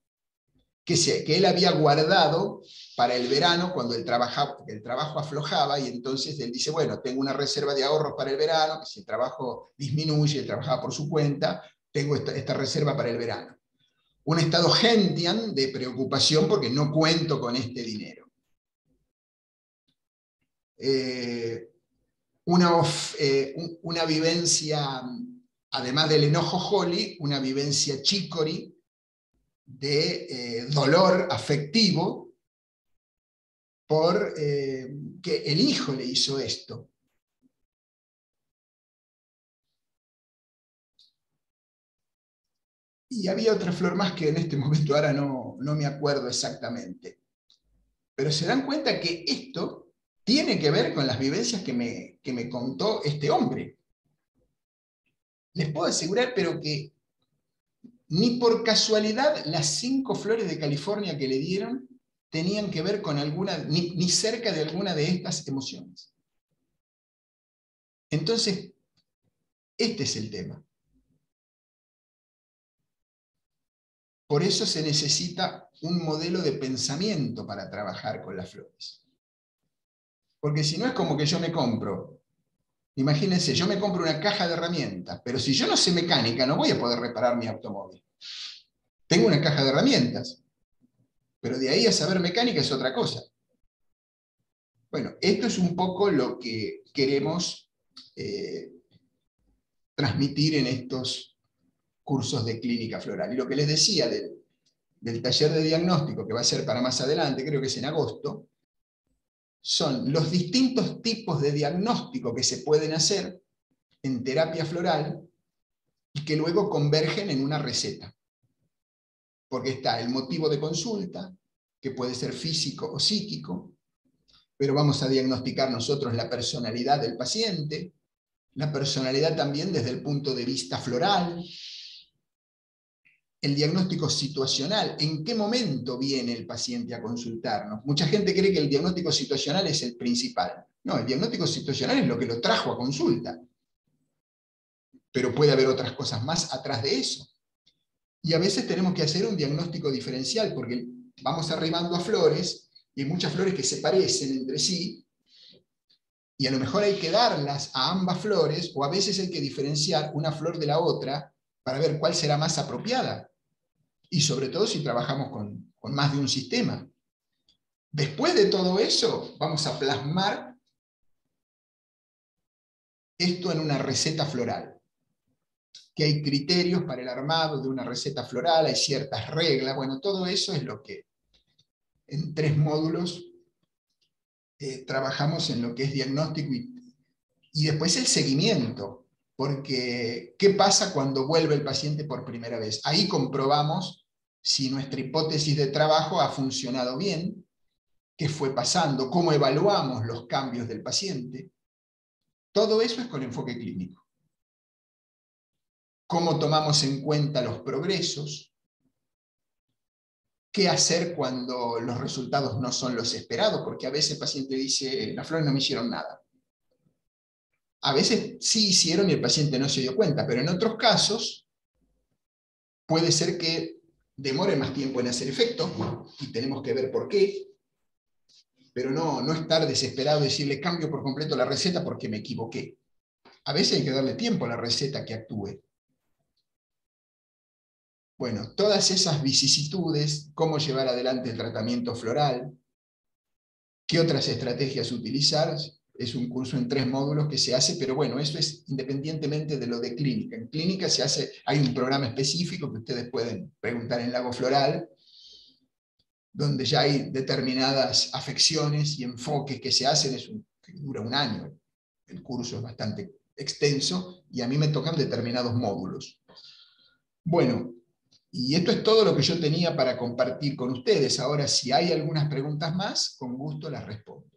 que él había guardado para el verano cuando el trabajo aflojaba, y entonces él dice, bueno, tengo una reserva de ahorros para el verano, que si el trabajo disminuye, él trabajaba por su cuenta, tengo esta reserva para el verano. Un estado gentian de preocupación porque no cuento con este dinero. Una vivencia, además del enojo Holly, una vivencia chicory de dolor afectivo por que el hijo le hizo esto. Y había otra flor más que en este momento ahora no me acuerdo exactamente. Pero se dan cuenta que esto tiene que ver con las vivencias que me contó este hombre. Les puedo asegurar, pero que ni por casualidad las 5 flores de California que le dieron tenían que ver con alguna, ni cerca de alguna de estas emociones. Entonces, este es el tema. Por eso se necesita un modelo de pensamiento para trabajar con las flores. Porque si no es como que yo me compro, imagínense, yo me compro una caja de herramientas, pero si yo no sé mecánica, no voy a poder reparar mi automóvil. Tengo una caja de herramientas, pero de ahí a saber mecánica es otra cosa. Bueno, esto es un poco lo que queremos transmitir en estos cursos de clínica floral. Y lo que les decía del taller de diagnóstico, que va a ser para más adelante, creo que es en agosto, son los distintos tipos de diagnóstico que se pueden hacer en terapia floral y que luego convergen en una receta. Porque está el motivo de consulta, que puede ser físico o psíquico, pero vamos a diagnosticar nosotros la personalidad del paciente, la personalidad también desde el punto de vista floral, el diagnóstico situacional, en qué momento viene el paciente a consultarnos. Mucha gente cree que el diagnóstico situacional es el principal. No, el diagnóstico situacional es lo que lo trajo a consulta. Pero puede haber otras cosas más atrás de eso. Y a veces tenemos que hacer un diagnóstico diferencial, porque vamos arribando a flores, y hay muchas flores que se parecen entre sí, y a lo mejor hay que darlas a ambas flores, o a veces hay que diferenciar una flor de la otra para ver cuál será más apropiada. Y sobre todo si trabajamos con más de un sistema. Después de todo eso, vamos a plasmar esto en una receta floral. Que hay criterios para el armado de una receta floral, hay ciertas reglas, bueno, todo eso es lo que en 3 módulos trabajamos en lo que es diagnóstico y después el seguimiento, porque ¿qué pasa cuando vuelve el paciente por primera vez? Ahí comprobamos si nuestra hipótesis de trabajo ha funcionado bien, qué fue pasando, cómo evaluamos los cambios del paciente. Todo eso es con enfoque clínico. Cómo tomamos en cuenta los progresos, qué hacer cuando los resultados no son los esperados, porque a veces el paciente dice, las flores no me hicieron nada. A veces sí hicieron y el paciente no se dio cuenta, pero en otros casos puede ser que demore más tiempo en hacer efecto y tenemos que ver por qué, pero no estar desesperado y decirle cambio por completo la receta porque me equivoqué. A veces hay que darle tiempo a la receta que actúe. Bueno, todas esas vicisitudes, cómo llevar adelante el tratamiento floral, qué otras estrategias utilizar, es un curso en 3 módulos que se hace, pero bueno, eso es independientemente de lo de clínica. En clínica se hace, hay un programa específico que ustedes pueden preguntar en Lago Floral, donde ya hay determinadas afecciones y enfoques que se hacen, que dura 1 año. El curso es bastante extenso y a mí me tocan determinados módulos. Bueno, y esto es todo lo que yo tenía para compartir con ustedes. Ahora, si hay algunas preguntas más, con gusto las respondo.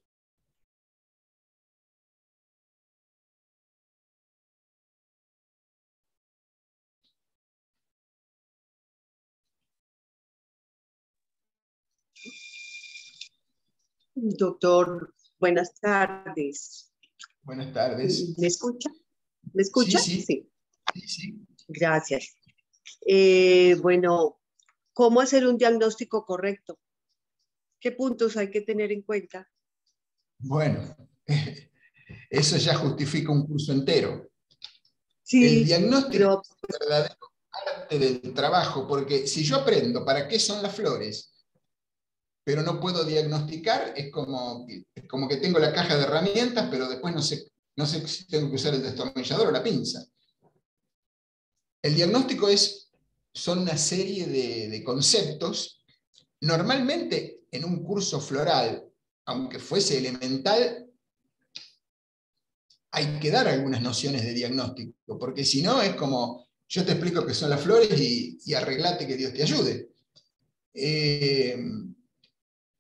Doctor, buenas tardes. Buenas tardes. ¿Me escucha? ¿Me escucha? Sí. Sí. Gracias. Bueno, ¿cómo hacer un diagnóstico correcto? ¿Qué puntos hay que tener en cuenta? Bueno, eso ya justifica un curso entero. Sí, el diagnóstico pero es el verdadero arte del trabajo, porque si yo aprendo para qué son las flores, pero no puedo diagnosticar, es como que tengo la caja de herramientas, pero después no sé si tengo que usar el destornillador o la pinza. El diagnóstico son una serie de conceptos. Normalmente en un curso floral, aunque fuese elemental, hay que dar algunas nociones de diagnóstico, porque si no es como, yo te explico qué son las flores y arreglate que Dios te ayude.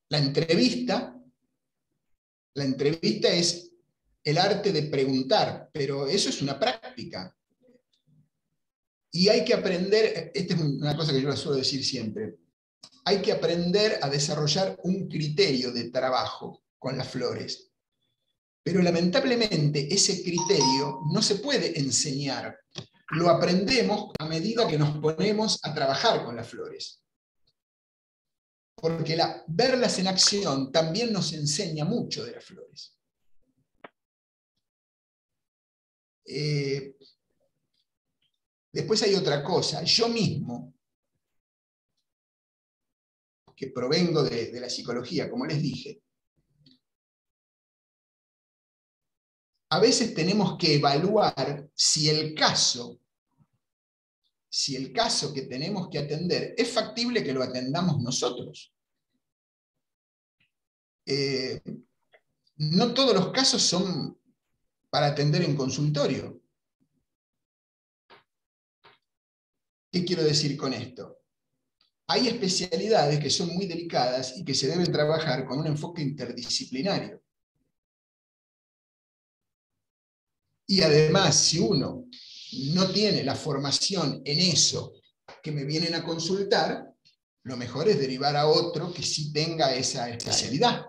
La entrevista es el arte de preguntar, pero eso es una práctica. Y hay que aprender, esta es una cosa que yo les suelo decir siempre, hay que aprender a desarrollar un criterio de trabajo con las flores. Pero lamentablemente ese criterio no se puede enseñar. Lo aprendemos a medida que nos ponemos a trabajar con las flores. Porque verlas en acción también nos enseña mucho de las flores. Después hay otra cosa. Yo mismo, que provengo de la psicología, como les dije, a veces tenemos que evaluar si el caso que tenemos que atender es factible que lo atendamos nosotros. No todos los casos son para atender en consultorio. ¿Qué quiero decir con esto? Hay especialidades que son muy delicadas y que se deben trabajar con un enfoque interdisciplinario. Y además, si uno no tiene la formación en eso que me vienen a consultar, lo mejor es derivar a otro que sí tenga esa especialidad.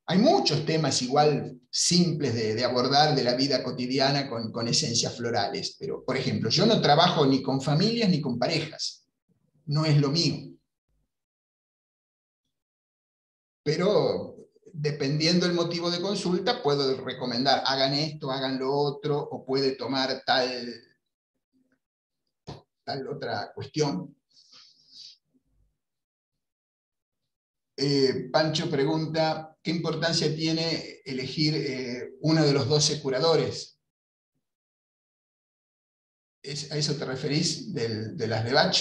Hay muchos temas igual simples de abordar de la vida cotidiana con esencias florales, pero por ejemplo, yo no trabajo ni con familias ni con parejas, no es lo mío. Pero dependiendo del motivo de consulta, puedo recomendar, hagan esto, hagan lo otro, o puede tomar tal otra cuestión. Pancho pregunta, ¿qué importancia tiene elegir uno de los 12 curadores? ¿A eso te referís de las de Bach?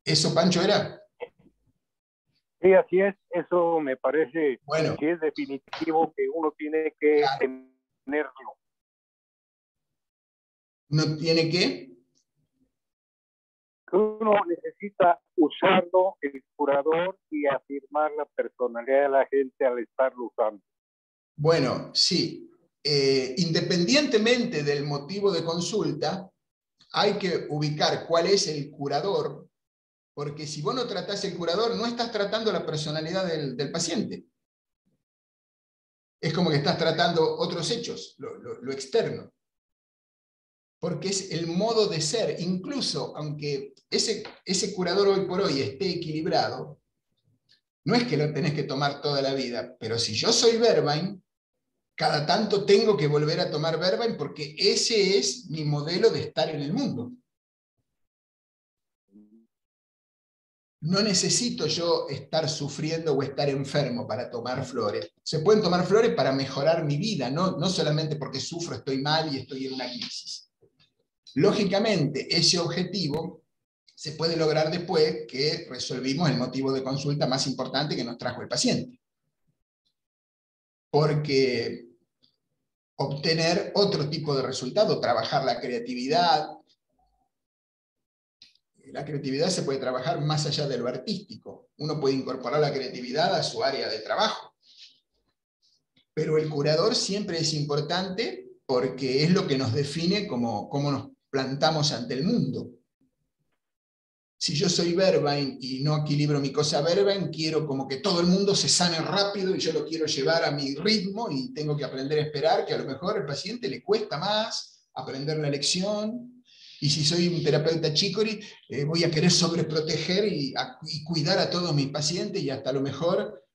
¿Eso, Pancho, era? Sí, así es. Eso me parece Bueno. que es definitivo que uno tiene que Claro. tenerlo. ¿No tiene qué? Que uno necesita usarlo, el curador, y afirmar la personalidad de la gente al estarlo usando. Bueno, sí. Independientemente del motivo de consulta, hay que ubicar cuál es el curador, porque si vos no tratás el curador, no estás tratando la personalidad del paciente. Es como que estás tratando otros hechos, lo externo. Porque es el modo de ser. Incluso, aunque ese curador hoy por hoy esté equilibrado, no es que lo tenés que tomar toda la vida, pero si yo soy Vervain, cada tanto tengo que volver a tomar Vervain porque ese es mi modelo de estar en el mundo. No necesito yo estar sufriendo o estar enfermo para tomar flores. Se pueden tomar flores para mejorar mi vida, no solamente porque sufro, estoy mal y estoy en una crisis. Lógicamente, ese objetivo se puede lograr después que resolvimos el motivo de consulta más importante que nos trajo el paciente. Porque obtener otro tipo de resultado, trabajar la creatividad. La creatividad se puede trabajar más allá de lo artístico. Uno puede incorporar la creatividad a su área de trabajo. Pero el curador siempre es importante porque es lo que nos define cómo nos plantamos ante el mundo. Si yo soy Vervain y no equilibro mi cosa Vervain, quiero como que todo el mundo se sane rápido y yo lo quiero llevar a mi ritmo y tengo que aprender a esperar, que a lo mejor al paciente le cuesta más aprender la lección. Y si soy un terapeuta chicory, voy a querer sobreproteger y cuidar a todos mis pacientes y hasta a lo mejor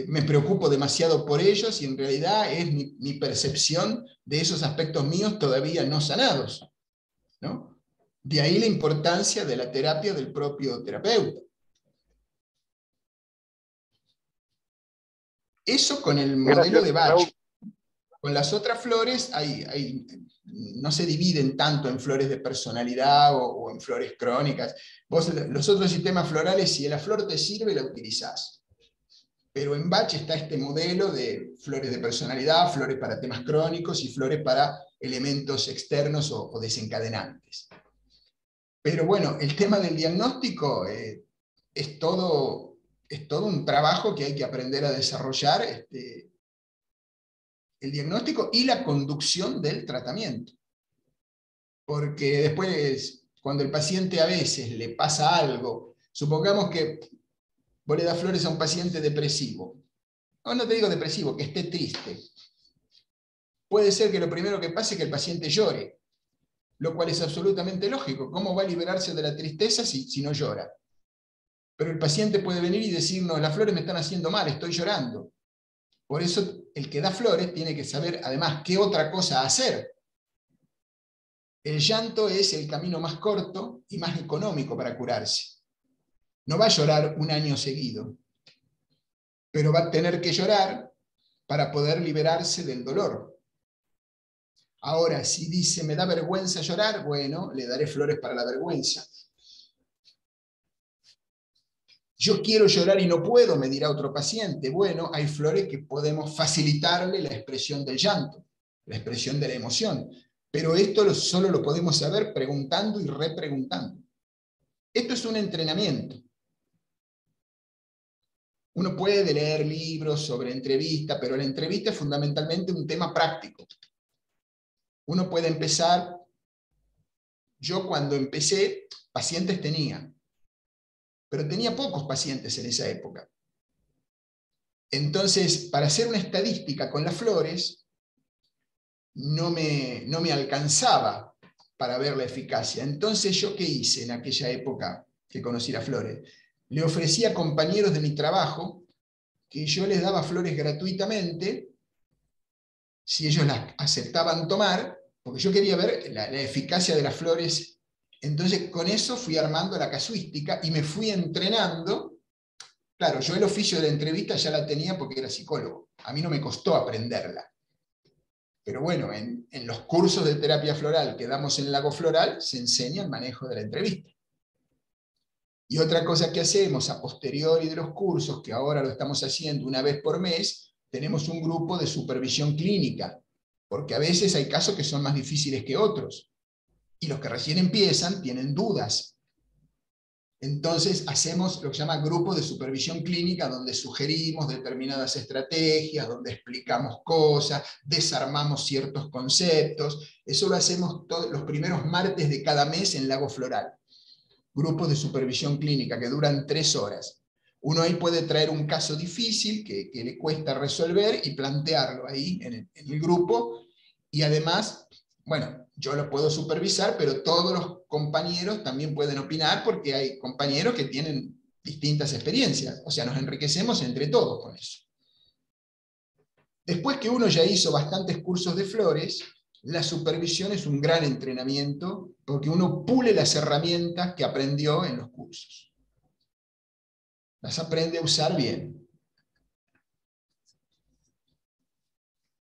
me preocupo demasiado por ellos y en realidad es mi percepción de esos aspectos míos todavía no sanados, ¿no? De ahí la importancia de la terapia del propio terapeuta. Eso con el modelo de Bach. Con las otras flores no se dividen tanto en flores de personalidad o en flores crónicas. Vos, los otros sistemas florales, si la flor te sirve, la utilizás. Pero en Bach está este modelo de flores de personalidad, flores para temas crónicos y flores para elementos externos o desencadenantes. Pero bueno, el tema del diagnóstico es todo un trabajo que hay que aprender a desarrollar, el diagnóstico y la conducción del tratamiento. Porque después, cuando el paciente a veces le pasa algo, supongamos que vos le das flores a un paciente depresivo, o no te digo depresivo, que esté triste. Puede ser que lo primero que pase es que el paciente llore, lo cual es absolutamente lógico. ¿Cómo va a liberarse de la tristeza si no llora? Pero el paciente puede venir y decirnos, las flores me están haciendo mal, estoy llorando. Por eso el que da flores tiene que saber además qué otra cosa hacer. El llanto es el camino más corto y más económico para curarse. No va a llorar un año seguido, pero va a tener que llorar para poder liberarse del dolor. Ahora, si dice, me da vergüenza llorar, bueno, le daré flores para la vergüenza. Yo quiero llorar y no puedo, me dirá otro paciente. Bueno, hay flores que podemos facilitarle la expresión del llanto, la expresión de la emoción. Pero esto solo lo podemos saber preguntando y repreguntando. Esto es un entrenamiento. Uno puede leer libros sobre entrevista, pero la entrevista es fundamentalmente un tema práctico. Uno puede empezar, yo cuando empecé, pacientes tenía, pero tenía pocos pacientes en esa época. Entonces, para hacer una estadística con las flores, no me alcanzaba para ver la eficacia. Entonces, ¿yo qué hice en aquella época que conocí las flores? Le ofrecí a compañeros de mi trabajo que yo les daba flores gratuitamente, si ellos las aceptaban tomar, porque yo quería ver la eficacia de las flores. Entonces, con eso fui armando la casuística y me fui entrenando. Claro, yo el oficio de la entrevista ya la tenía porque era psicólogo. A mí no me costó aprenderla. Pero bueno, en los cursos de terapia floral que damos en Lago Floral se enseña el manejo de la entrevista. Y otra cosa que hacemos a posteriori de los cursos, que ahora lo estamos haciendo una vez por mes, tenemos un grupo de supervisión clínica, porque a veces hay casos que son más difíciles que otros. Y los que recién empiezan tienen dudas. Entonces hacemos lo que se llama grupo de supervisión clínica, donde sugerimos determinadas estrategias, donde explicamos cosas, desarmamos ciertos conceptos. Eso lo hacemos los primeros martes de cada mes en Lago Floral. Grupos de supervisión clínica que duran 3 horas. Uno ahí puede traer un caso difícil que le cuesta resolver y plantearlo ahí en el grupo. Y además, bueno, yo lo puedo supervisar, pero todos los compañeros también pueden opinar porque hay compañeros que tienen distintas experiencias. O sea, nos enriquecemos entre todos con eso. Después que uno ya hizo bastantes cursos de flores, la supervisión es un gran entrenamiento porque uno pule las herramientas que aprendió en los cursos. Las aprende a usar bien.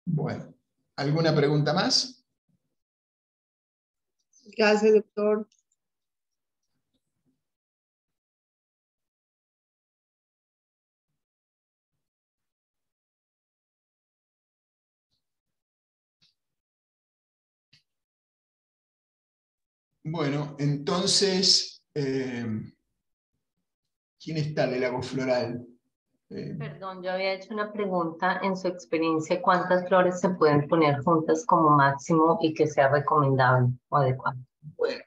Bueno, ¿alguna pregunta más? Gracias, doctor. Bueno, entonces, ¿quién está de Lago Floral? Perdón, yo había hecho una pregunta. En su experiencia, ¿cuántas flores se pueden poner juntas como máximo y que sea recomendable o adecuado? Bueno,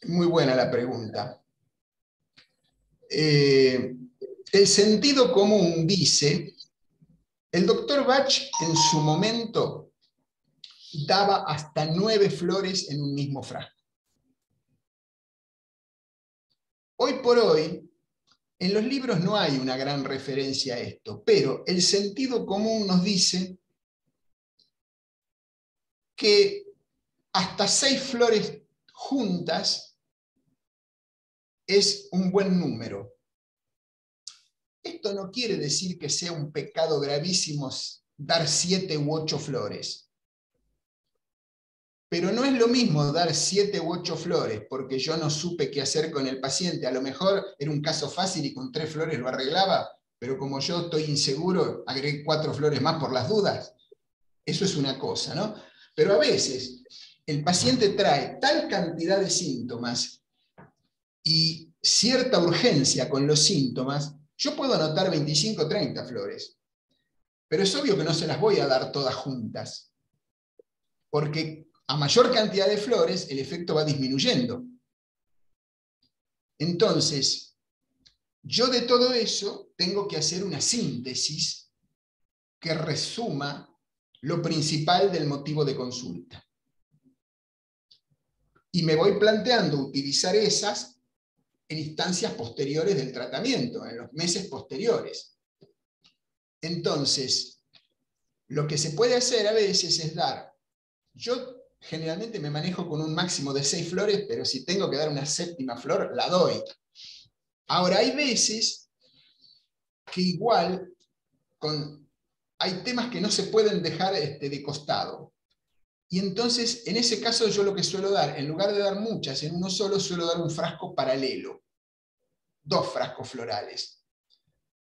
muy buena la pregunta. El sentido común dice, el doctor Bach en su momento daba hasta 9 flores en un mismo frasco. Hoy por hoy, en los libros no hay una gran referencia a esto, pero el sentido común nos dice que hasta 6 flores juntas es un buen número. Esto no quiere decir que sea un pecado gravísimo dar 7 u 8 flores. Pero no es lo mismo dar 7 u 8 flores porque yo no supe qué hacer con el paciente. A lo mejor era un caso fácil y con 3 flores lo arreglaba, pero como yo estoy inseguro, agregué 4 flores más por las dudas. Eso es una cosa, ¿no? Pero a veces el paciente trae tal cantidad de síntomas y cierta urgencia con los síntomas, yo puedo anotar 25 o 30 flores. Pero es obvio que no se las voy a dar todas juntas. Porque a mayor cantidad de flores, el efecto va disminuyendo. Entonces, yo de todo eso tengo que hacer una síntesis que resuma lo principal del motivo de consulta. Y me voy planteando utilizar esas en instancias posteriores del tratamiento, en los meses posteriores. Entonces, lo que se puede hacer a veces es dar, yo generalmente me manejo con un máximo de 6 flores, pero si tengo que dar una 7ª flor, la doy. Ahora, hay veces que igual hay temas que no se pueden dejar de costado. Y entonces, en ese caso, yo lo que suelo dar, en lugar de dar muchas en uno solo, suelo dar un frasco paralelo. 2 frascos florales.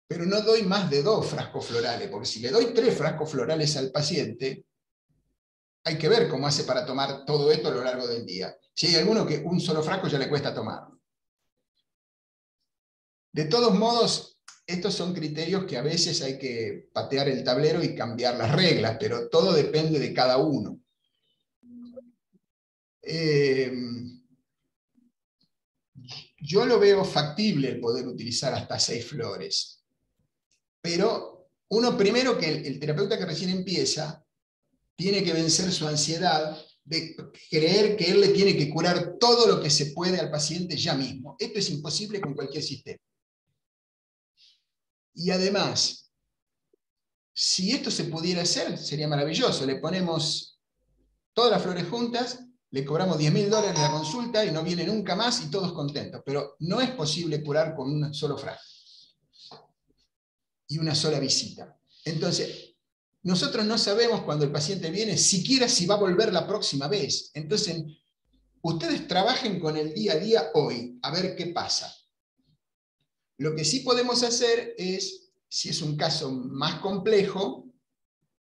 Pero no doy más de 2 frascos florales, porque si le doy 3 frascos florales al paciente, hay que ver cómo hace para tomar todo esto a lo largo del día. Si hay alguno que un solo frasco ya le cuesta tomar. De todos modos, estos son criterios que a veces hay que patear el tablero y cambiar las reglas, pero todo depende de cada uno. Yo lo veo factible el poder utilizar hasta 6 flores. Pero uno primero que el terapeuta que recién empieza tiene que vencer su ansiedad de creer que él le tiene que curar todo lo que se puede al paciente ya mismo. Esto es imposible con cualquier sistema. Y además, si esto se pudiera hacer, sería maravilloso. Le ponemos todas las flores juntas, le cobramos $10.000 la consulta y no viene nunca más y todos contentos. Pero no es posible curar con un solo frasco y una sola visita. Entonces, nosotros no sabemos cuando el paciente viene, siquiera si va a volver la próxima vez. Entonces, ustedes trabajen con el día a día hoy, a ver qué pasa. Lo que sí podemos hacer es, si es un caso más complejo,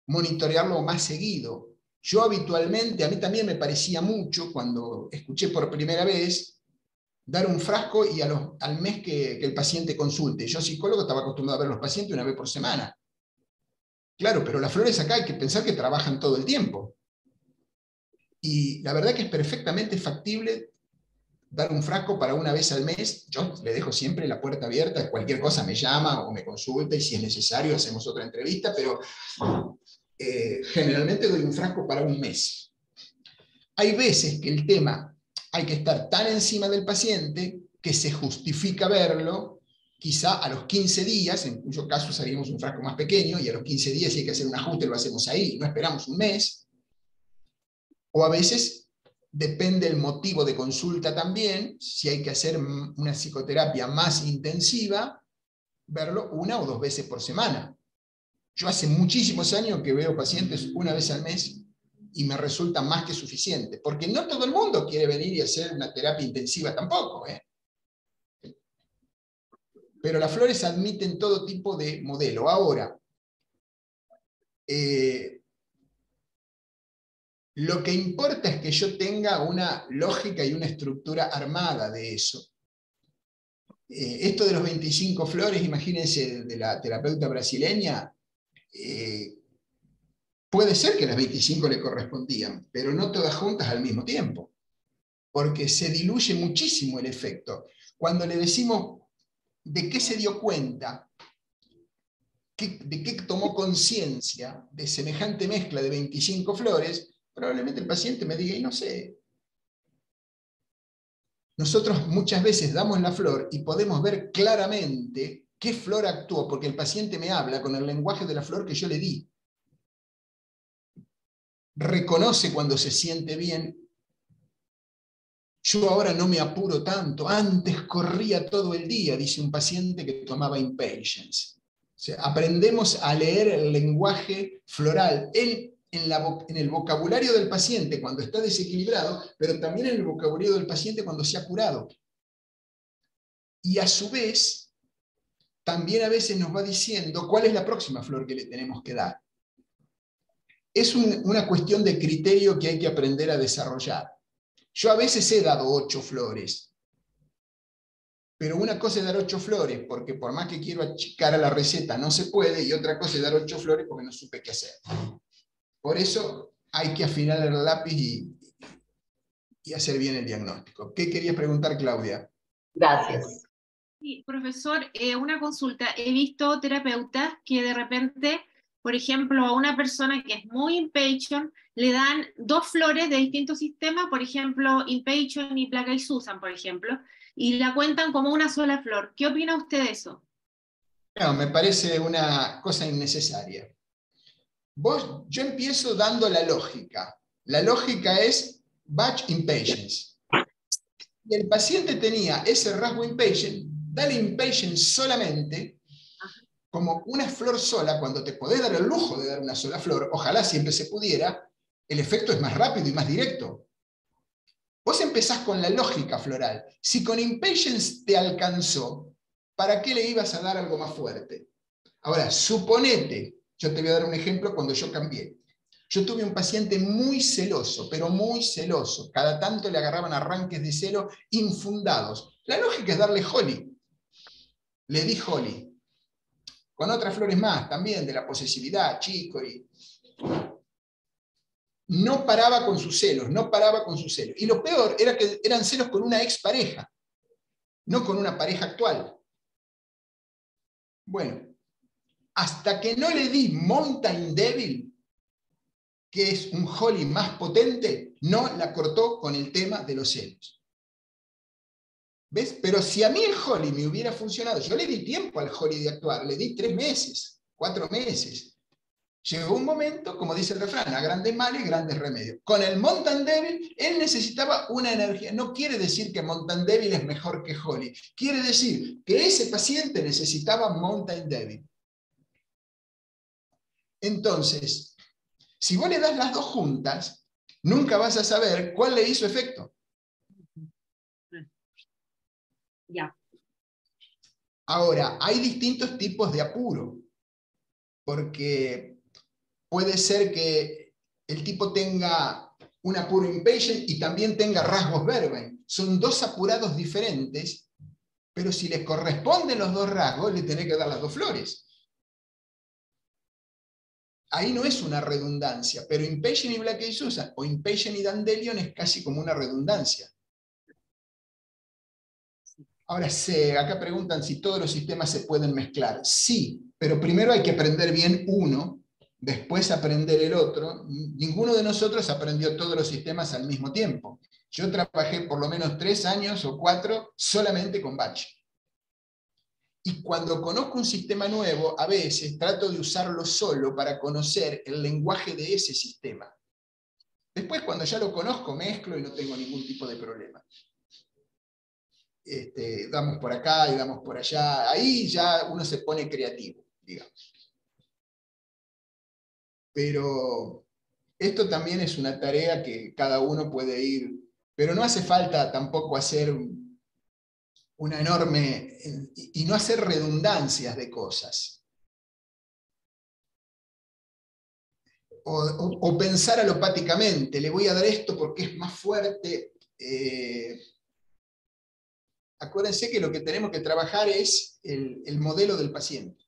monitorearlo más seguido. Yo habitualmente, a mí también me parecía mucho, cuando escuché por primera vez, dar un frasco y al mes que el paciente consulte. Yo, psicólogo, estaba acostumbrado a ver a los pacientes una vez por semana. Claro, pero las flores acá hay que pensar que trabajan todo el tiempo. Y la verdad que es perfectamente factible dar un frasco para una vez al mes. Yo le dejo siempre la puerta abierta, cualquier cosa me llama o me consulta y si es necesario hacemos otra entrevista, pero generalmente doy un frasco para un mes. Hay veces que el tema hay que estar tan encima del paciente que se justifica verlo, quizá a los 15 días, en cuyo caso usaríamos un frasco más pequeño, y a los 15 días si hay que hacer un ajuste lo hacemos ahí, no esperamos un mes. O a veces depende el motivo de consulta también, si hay que hacer una psicoterapia más intensiva, verlo 1 o 2 veces por semana. Yo hace muchísimos años que veo pacientes una vez al mes y me resulta más que suficiente, porque no todo el mundo quiere venir y hacer una terapia intensiva tampoco. Pero las flores admiten todo tipo de modelo. Ahora, lo que importa es que yo tenga una lógica y una estructura armada de eso. Esto de los 25 flores, imagínense, de la terapeuta brasileña, puede ser que las 25 le correspondían, pero no todas juntas al mismo tiempo, porque se diluye muchísimo el efecto. Cuando le decimos de qué se dio cuenta, de qué tomó conciencia de semejante mezcla de 25 flores, probablemente el paciente me diga, y no sé. Nosotros muchas veces damos la flor y podemos ver claramente qué flor actuó, porque el paciente me habla con el lenguaje de la flor que yo le di. Reconoce cuando se siente bien. Yo ahora no me apuro tanto, antes corría todo el día, dice un paciente que tomaba Impatience. O sea, aprendemos a leer el lenguaje floral en el vocabulario del paciente cuando está desequilibrado, pero también en el vocabulario del paciente cuando se ha curado. Y a su vez, también a veces nos va diciendo cuál es la próxima flor que le tenemos que dar. Es una cuestión de criterio que hay que aprender a desarrollar. Yo a veces he dado 8 flores, pero una cosa es dar 8 flores, porque por más que quiero achicar a la receta no se puede, y otra cosa es dar 8 flores porque no supe qué hacer. Por eso hay que afinar el lápiz y hacer bien el diagnóstico. ¿Qué querías preguntar, Claudia? Gracias. Sí, profesor, una consulta. He visto terapeutas que de repente, por ejemplo, a una persona que es muy impatient, le dan 2 flores de distintos sistemas, por ejemplo, impatient y placa y Susan, por ejemplo, y la cuentan como una sola flor. ¿Qué opina usted de eso? No, me parece una cosa innecesaria. Yo empiezo dando la lógica. La lógica es batch impatience. Y el paciente tenía ese rasgo impatient, dale impatient solamente, como una flor sola, cuando te podés dar el lujo de dar una sola flor, ojalá siempre se pudiera, el efecto es más rápido y más directo. Vos empezás con la lógica floral. Si con impatience te alcanzó, ¿para qué le ibas a dar algo más fuerte? Ahora, suponete, yo te voy a dar un ejemplo cuando yo cambié. Yo tuve un paciente muy celoso, pero muy celoso. Cada tanto le agarraban arranques de celo infundados. La lógica es darle Holly. Le di Holly. Con otras flores más, también de la posesividad, chico. No paraba con sus celos, no paraba con sus celos. Y lo peor era que eran celos con una expareja, no con una pareja actual. Bueno, hasta que no le di Mountain Devil, que es un Holly más potente, no la cortó con el tema de los celos. ¿Ves? Pero si a mí el Holly me hubiera funcionado, yo le di tiempo al Holly de actuar, le di 3 meses, 4 meses. Llegó un momento, como dice el refrán, a grandes males, grandes remedios. Con el Mountain Devil, él necesitaba una energía. No quiere decir que Mountain Devil es mejor que Holly. Quiere decir que ese paciente necesitaba Mountain Devil. Entonces, si vos le das las 2 juntas, nunca vas a saber cuál le hizo efecto. Ya. Ahora, hay distintos tipos de apuro, porque puede ser que el tipo tenga un apuro impatient y también tenga rasgos verben. Son dos apurados diferentes, pero si les corresponden los dos rasgos, le tenés que dar las dos flores. Ahí no es una redundancia, pero impatient y Black Eyed Susan o impatient y Dandelion es casi como una redundancia. Ahora, acá preguntan si todos los sistemas se pueden mezclar. Sí, pero primero hay que aprender bien uno, después aprender el otro. Ninguno de nosotros aprendió todos los sistemas al mismo tiempo. Yo trabajé por lo menos 3 años o 4 solamente con batch. Y cuando conozco un sistema nuevo, a veces trato de usarlo solo para conocer el lenguaje de ese sistema. Después, cuando ya lo conozco, mezclo y no tengo ningún tipo de problema. Damos por acá y damos por allá. Ahí ya uno se pone creativo, digamos. Pero esto también es una tarea que cada uno puede ir, pero no hace falta tampoco hacer una enorme, y no hacer redundancias de cosas. O pensar alopáticamente, le voy a dar esto porque es más fuerte. Acuérdense que lo que tenemos que trabajar es el modelo del paciente.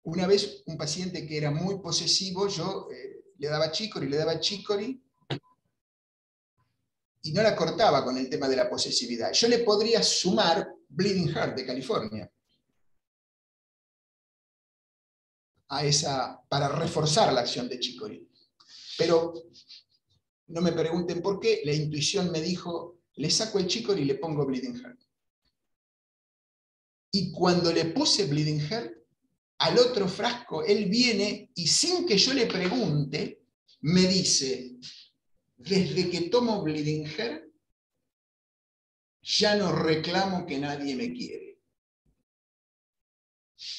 Una vez un paciente que era muy posesivo, yo le daba chicory, y no la cortaba con el tema de la posesividad. Yo le podría sumar Bleeding Heart de California para reforzar la acción de chicory. Pero no me pregunten por qué, la intuición me dijo, le saco el chicory y le pongo Bleeding Heart. Y cuando le puse Bleeding Heart, al otro frasco, él viene y sin que yo le pregunte, me dice, desde que tomo Bleeding Heart, ya no reclamo que nadie me quiere.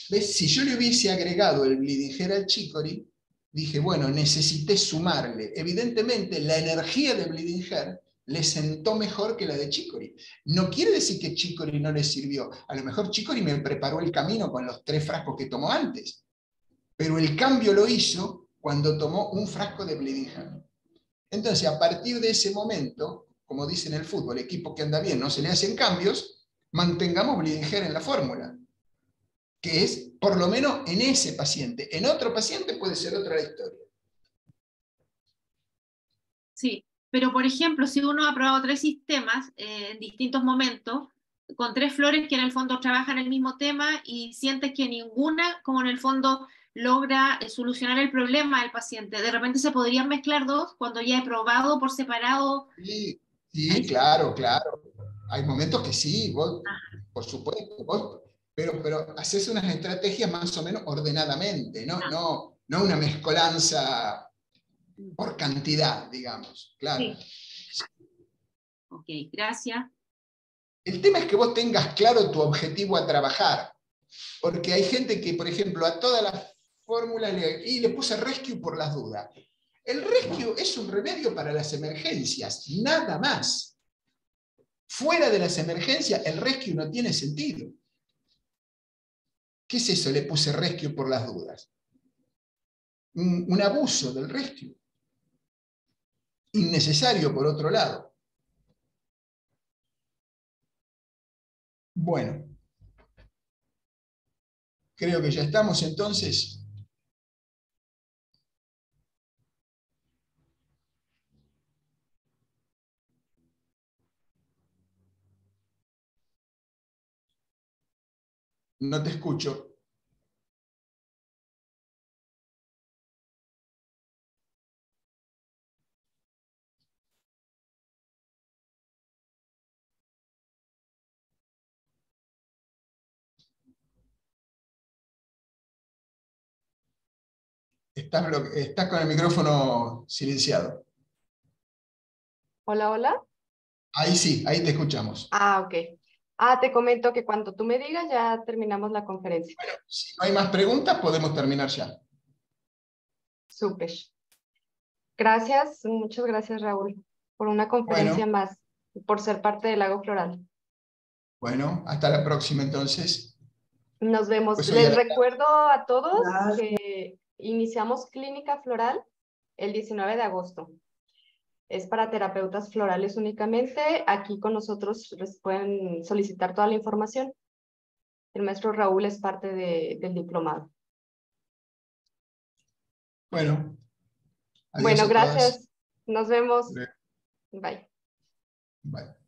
¿Ves? Si yo le hubiese agregado el Bleeding Heart al chicory, dije, bueno, necesité sumarle. Evidentemente, la energía de Bleeding Heart le sentó mejor que la de chicory. No quiere decir que chicory no le sirvió. A lo mejor chicory me preparó el camino con los 3 frascos que tomó antes. Pero el cambio lo hizo cuando tomó un frasco de Bleeding Heart. Entonces, a partir de ese momento, como dice en el fútbol, equipo que anda bien no se le hacen cambios, mantengamos Bleeding Heart en la fórmula, que es por lo menos en ese paciente. En otro paciente puede ser otra la historia. Sí, pero por ejemplo, si uno ha probado 3 sistemas en distintos momentos, con 3 flores que en el fondo trabajan el mismo tema y sientes que ninguna, como en el fondo, logra solucionar el problema del paciente. De repente se podrían mezclar 2 cuando ya he probado por separado. Sí, sí, claro. Hay momentos que sí, vos, por supuesto, pero haces unas estrategias más o menos ordenadamente, no una mezcolanza por cantidad, digamos, claro. Sí. Ok, gracias. El tema es que vos tengas claro tu objetivo a trabajar, porque hay gente que, por ejemplo, a todas las fórmulas le puse rescue por las dudas. El rescue es un remedio para las emergencias, nada más. Fuera de las emergencias, el rescue no tiene sentido. ¿Qué es eso? Le puse rescue por las dudas. Un abuso del rescue. Innecesario, por otro lado. Bueno. Creo que ya estamos entonces. No te escucho. Estás con el micrófono silenciado. Hola, hola. Ahí sí, ahí te escuchamos. Ok. Te comento que cuando tú me digas ya terminamos la conferencia. Bueno, si no hay más preguntas, podemos terminar ya. Súper. Gracias, muchas gracias, Raúl, por una conferencia más. por ser parte del Lago Floral. Bueno, hasta la próxima entonces. Nos vemos. Pues hoy Les a la- recuerdo a todos Gracias. que iniciamos Clínica Floral el 19 de agosto. Es para terapeutas florales únicamente. Aquí con nosotros les pueden solicitar toda la información. El maestro Raúl es parte del diplomado. Bueno, adiós Bueno, a todas. gracias. Nos vemos. Bien. Bye. Bye.